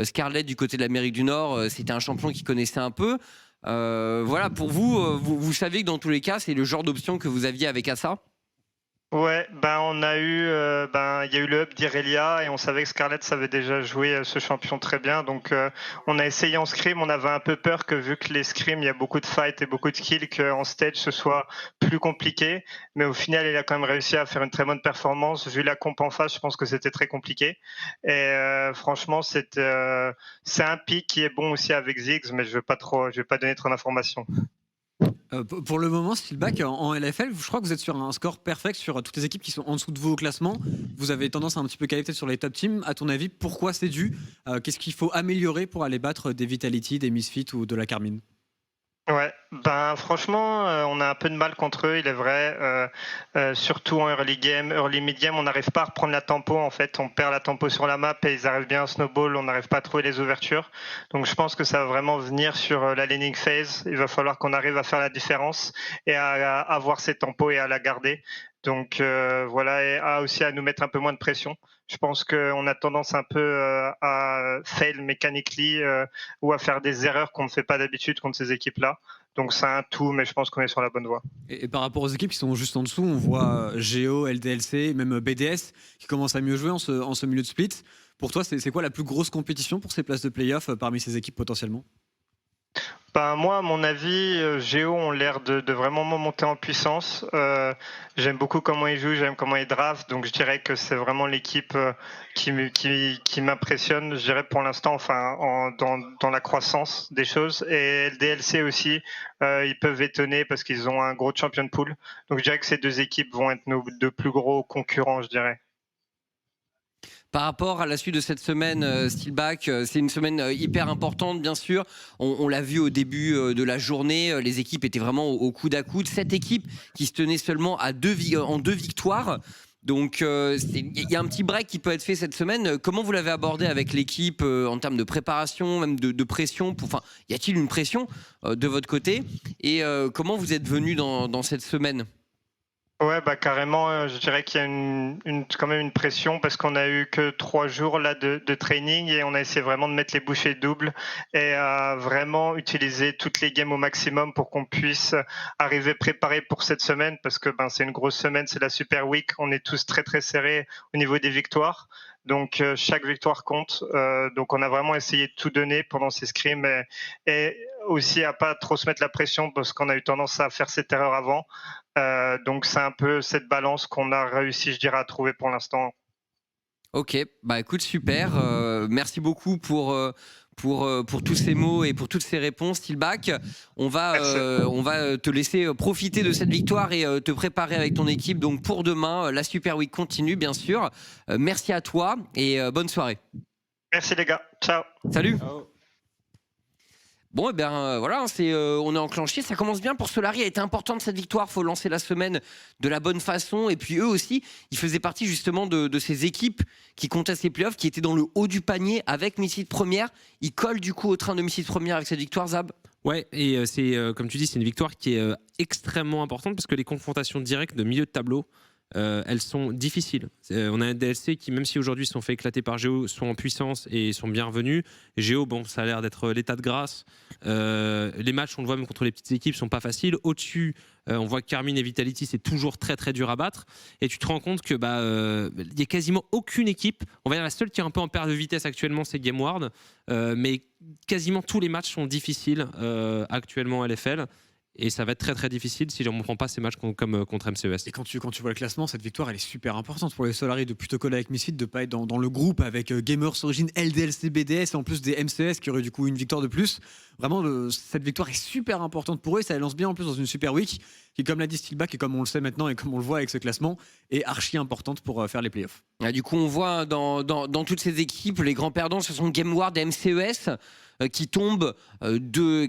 Scarlett du côté de l'Amérique du Nord. C'était un champion qu'il connaissait un peu. Voilà, pour vous, vous savez que dans tous les cas, c'est le genre d'option que vous aviez avec Assa? Ouais, ben on a eu, il y a eu le up d'Irelia et on savait que Scarlett savait déjà jouer ce champion très bien. Donc on a essayé en scrim, on avait un peu peur que vu que les scrims, il y a beaucoup de fights et beaucoup de kills, qu'en stage ce soit plus compliqué. Mais au final, il a quand même réussi à faire une très bonne performance. Vu la comp en face, je pense que c'était très compliqué. Et franchement, c'est un pick qui est bon aussi avec Ziggs, mais je vais pas donner trop d'informations. Pour le moment, Steelback, en LFL, je crois que vous êtes sur un score perfect sur toutes les équipes qui sont en dessous de vous au classement. Vous avez tendance à un petit peu caler peut-être sur les top teams. À ton avis, pourquoi c'est dû? Qu'est-ce qu'il faut améliorer pour aller battre des Vitality, des Misfits ou de la Carmine? Ouais, ben franchement, on a un peu de mal contre eux, il est vrai. Surtout en early game, early mid game, on n'arrive pas à reprendre la tempo. En fait, on perd la tempo sur la map et ils arrivent bien à snowball. On n'arrive pas à trouver les ouvertures. Donc, je pense que ça va vraiment venir sur la laning phase. Il va falloir qu'on arrive à faire la différence et à avoir ces tempos et à la garder. Donc voilà, et aussi à nous mettre un peu moins de pression. Je pense qu'on a tendance un peu à fail mechanically ou à faire des erreurs qu'on ne fait pas d'habitude contre ces équipes-là. Donc c'est un tout, mais je pense qu'on est sur la bonne voie. Et par rapport aux équipes qui sont juste en dessous, on voit Géo, LDLC, même BDS qui commencent à mieux jouer en ce milieu de split. Pour toi, c'est quoi la plus grosse compétition pour ces places de playoff parmi ces équipes potentiellement? Ben, moi, à mon avis, Géo ont l'air de vraiment monter en puissance. J'aime beaucoup comment ils jouent, j'aime comment ils draftent, donc je dirais que c'est vraiment l'équipe qui m'impressionne, je dirais pour l'instant, enfin, dans la croissance des choses. Et LDLC aussi, ils peuvent étonner parce qu'ils ont un gros champion pool. Donc je dirais que ces deux équipes vont être nos deux plus gros concurrents, je dirais. Par rapport à la suite de cette semaine, Steelback, c'est une semaine hyper importante, bien sûr. On l'a vu au début de la journée, les équipes étaient vraiment au coude à coude. Cette équipe qui se tenait seulement en 2 victoires. Donc, il y a un petit break qui peut être fait cette semaine. Comment vous l'avez abordé avec l'équipe en termes de préparation, même de pression? Enfin, y a-t-il une pression de votre côté? Et comment vous êtes venu dans cette semaine? Ouais, bah carrément, je dirais qu'il y a quand même une pression parce qu'on a eu que 3 jours là de training et on a essayé vraiment de mettre les bouchées doubles et vraiment utiliser toutes les games au maximum pour qu'on puisse arriver préparé pour cette semaine parce que c'est une grosse semaine, c'est la Super Week, on est tous très très serrés au niveau des victoires. Donc chaque victoire compte. Donc on a vraiment essayé de tout donner pendant ces scrims et aussi à pas trop se mettre la pression parce qu'on a eu tendance à faire cette erreur avant. Donc c'est un peu cette balance qu'on a réussi, je dirais, à trouver pour l'instant. Ok, bah écoute, super. Merci beaucoup pour tous ces mots et pour toutes ces réponses, Steelback. On va te laisser profiter de cette victoire et te préparer avec ton équipe. Donc pour demain, la Super Week continue, bien sûr. Merci à toi et bonne soirée. Merci les gars. Ciao. Salut. Ciao. Bon, et bien voilà, on est enclenché. Ça commence bien pour Solari. Elle était importante cette victoire. Il faut lancer la semaine de la bonne façon. Et puis eux aussi, ils faisaient partie justement de ces équipes qui comptaient ces playoffs, qui étaient dans le haut du panier avec Misfits première. Ils collent du coup au train de Misfits première avec cette victoire, Zab. Ouais, et c'est comme tu dis, c'est une victoire qui est extrêmement importante parce que les confrontations directes de milieu de tableau, elles sont difficiles. On a un DLC qui, même si aujourd'hui ils se sont fait éclater par Géo, sont en puissance et sont bien revenus. Géo, bon, ça a l'air d'être l'état de grâce. Les matchs, on le voit même contre les petites équipes, sont pas faciles. Au-dessus, on voit que Carmine et Vitality, c'est toujours très très dur à battre. Et tu te rends compte que il y a quasiment aucune équipe. On va dire la seule qui est un peu en perte de vitesse actuellement, c'est GameWard. Mais quasiment tous les matchs sont difficiles actuellement en LFL. Et ça va être très très difficile si on ne prend pas ces matchs comme contre MCES. Et quand tu vois le classement, cette victoire elle est super importante pour les Solari de plutôt coller avec Misfit, de pas être dans le groupe avec Gamers Origin, LDLC, BDS et en plus des MCES qui auraient du coup une victoire de plus. Vraiment, cette victoire est super importante pour eux et ça les lance bien en plus dans une super week qui, comme l'a dit Steelback et comme on le sait maintenant et comme on le voit avec ce classement, est archi importante pour faire les playoffs. Du coup, on voit dans toutes ces équipes, les grands perdants, ce sont GameWard et MCES. Qui tombent deux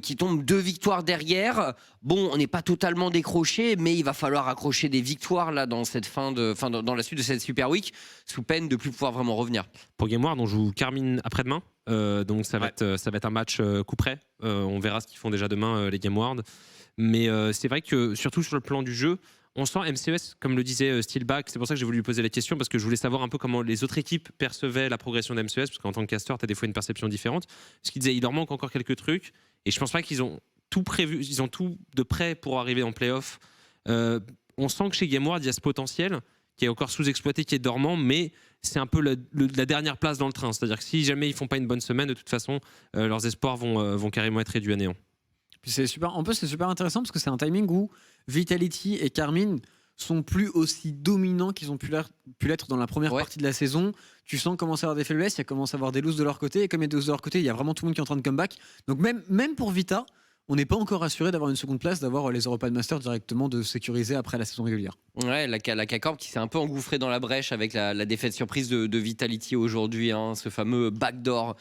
victoires derrière. Bon, on n'est pas totalement décroché, mais il va falloir accrocher des victoires là dans cette dans la suite de cette Super Week, sous peine de plus pouvoir vraiment revenir. Pour GameWard, on joue Carmine après-demain, donc ça va être un match coup près. On verra ce qu'ils font déjà demain les GameWard. Mais c'est vrai que surtout sur le plan du jeu, on sent MCES, comme le disait Steelback, c'est pour ça que j'ai voulu lui poser la question, parce que je voulais savoir un peu comment les autres équipes percevaient la progression d'MCES, parce qu'en tant que caster, tu as des fois une perception différente. Parce qu'il disait il leur manque encore quelques trucs, et je pense pas qu'ils ont tout prévu, ils ont tout de prêt pour arriver en playoff. On sent que chez GameWard, il y a ce potentiel qui est encore sous-exploité, qui est dormant, mais c'est un peu la dernière place dans le train. C'est-à-dire que si jamais ils font pas une bonne semaine, de toute façon, leurs espoirs vont carrément être réduits à néant. Puis en plus, c'est super intéressant parce que c'est un timing où Vitality et Carmine sont plus aussi dominants qu'ils ont pu l'être dans la première partie de la saison. Tu sens commencer à avoir des faiblesses, il y a commencé à avoir des loses de leur côté, et comme il y a des loses de leur côté, il y a vraiment tout le monde qui est en train de comeback. Donc même pour Vita, on n'est pas encore assuré d'avoir une seconde place, d'avoir les European Masters directement de sécuriser après la saison régulière. Ouais, la K-Corp qui s'est un peu engouffrée dans la brèche avec la défaite surprise de Vitality aujourd'hui, hein, ce fameux backdoor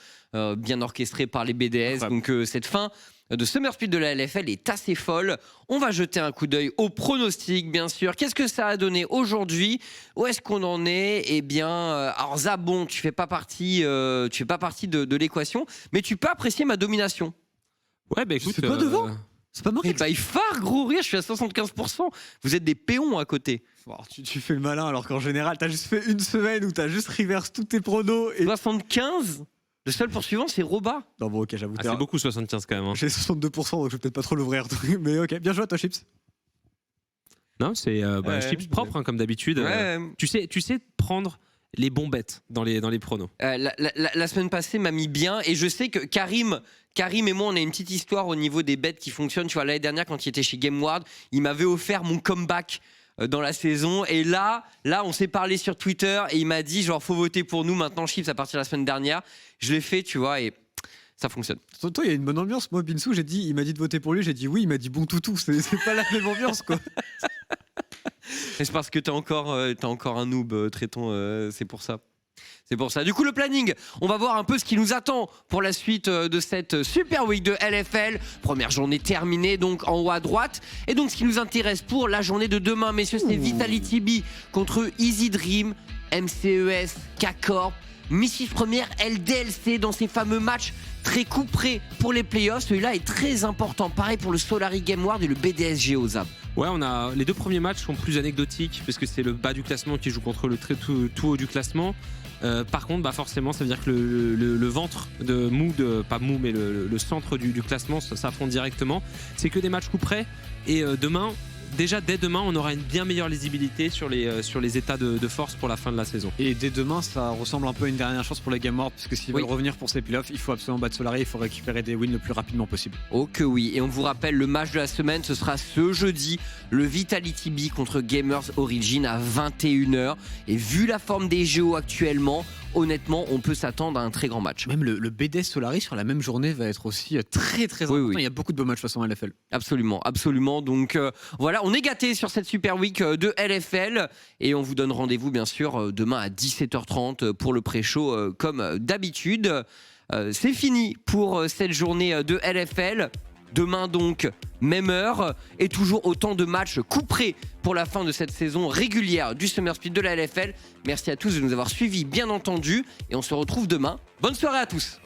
bien orchestré par les BDS. Donc cette fin de Summer Split de la LFL est assez folle. On va jeter un coup d'œil au pronostic, bien sûr. Qu'est-ce que ça a donné aujourd'hui? Où est-ce qu'on en est? Eh bien, alors Zabon, tu fais pas partie de l'équation, mais tu peux apprécier ma domination. Ouais, bah écoute. C'est pas devant. C'est pas moi. Et il phare, gros rire, je suis à 75%. Vous êtes des péons à côté. Alors, tu fais le malin alors qu'en général, t'as juste fait une semaine où t'as juste reverse tous tes pronos. Et... 75. Le seul poursuivant, c'est Roba. Non, bon, ok, j'avoue. C'est beaucoup 75 quand même. Hein. J'ai 62%, donc je vais peut-être pas trop l'ouvrir. Mais ok, bien joué à toi, Chips. Non, c'est Chips propre, hein, comme d'habitude. Ouais. Tu sais prendre les bons bêtes dans les pronos. La semaine passée m'a mis bien, et je sais que Karim et moi, on a une petite histoire au niveau des bêtes qui fonctionnent. Tu vois, l'année dernière, quand il était chez GameWard, il m'avait offert mon comeback dans la saison, et là on s'est parlé sur Twitter et il m'a dit genre faut voter pour nous maintenant, Chips, à partir de la semaine dernière. Je l'ai fait, tu vois, et ça fonctionne. Toi, il y a une bonne ambiance. Moi, Binsou, il m'a dit de voter pour lui, j'ai dit oui, il m'a dit bon toutou, c'est pas la même ambiance, quoi. C'est parce que t'as encore un noob, Tréton, c'est pour ça. C'est pour ça. Du coup, le planning, on va voir un peu ce qui nous attend pour la suite de cette Super Week de LFL. Première journée terminée, donc en haut à droite. Et donc, ce qui nous intéresse pour la journée de demain, messieurs, c'est Vitality B contre Easy Dream, MCES, K-Corp, Misfit première, LDLC dans ces fameux matchs très couperés pour les playoffs. Celui-là est très important. Pareil pour le Solari GameWard et le BDS Géozab. Ouais, les deux premiers matchs sont plus anecdotiques parce que c'est le bas du classement qui joue contre le tout haut du classement. Par contre, forcément, ça veut dire que le ventre de mou, pas mou, mais le centre du classement s'affronte directement. C'est que des matchs coup près. Et dès demain, on aura une bien meilleure lisibilité sur les états de force pour la fin de la saison. Et dès demain, ça ressemble un peu à une dernière chance pour les GameWard, parce que s'ils veulent revenir pour ces playoffs, il faut absolument battre Solari, il faut récupérer des wins le plus rapidement possible. Oh que oui, et on vous rappelle, le match de la semaine, ce sera ce jeudi, le Vitality B contre Gamers Origin à 21h. Et vu la forme des Géos actuellement, honnêtement, on peut s'attendre à un très grand match. Même le BDS Solari sur la même journée va être aussi très très important. Oui. Il y a beaucoup de beaux matchs de toute façon à LFL. Absolument. Donc voilà, on est gâtés sur cette Super Week de LFL et on vous donne rendez-vous bien sûr demain à 17h30 pour le pré-show comme d'habitude. C'est fini pour cette journée de LFL. Demain donc, même heure et toujours autant de matchs couperés pour la fin de cette saison régulière du Summer Split de la LFL. Merci à tous de nous avoir suivis bien entendu et on se retrouve demain. Bonne soirée à tous.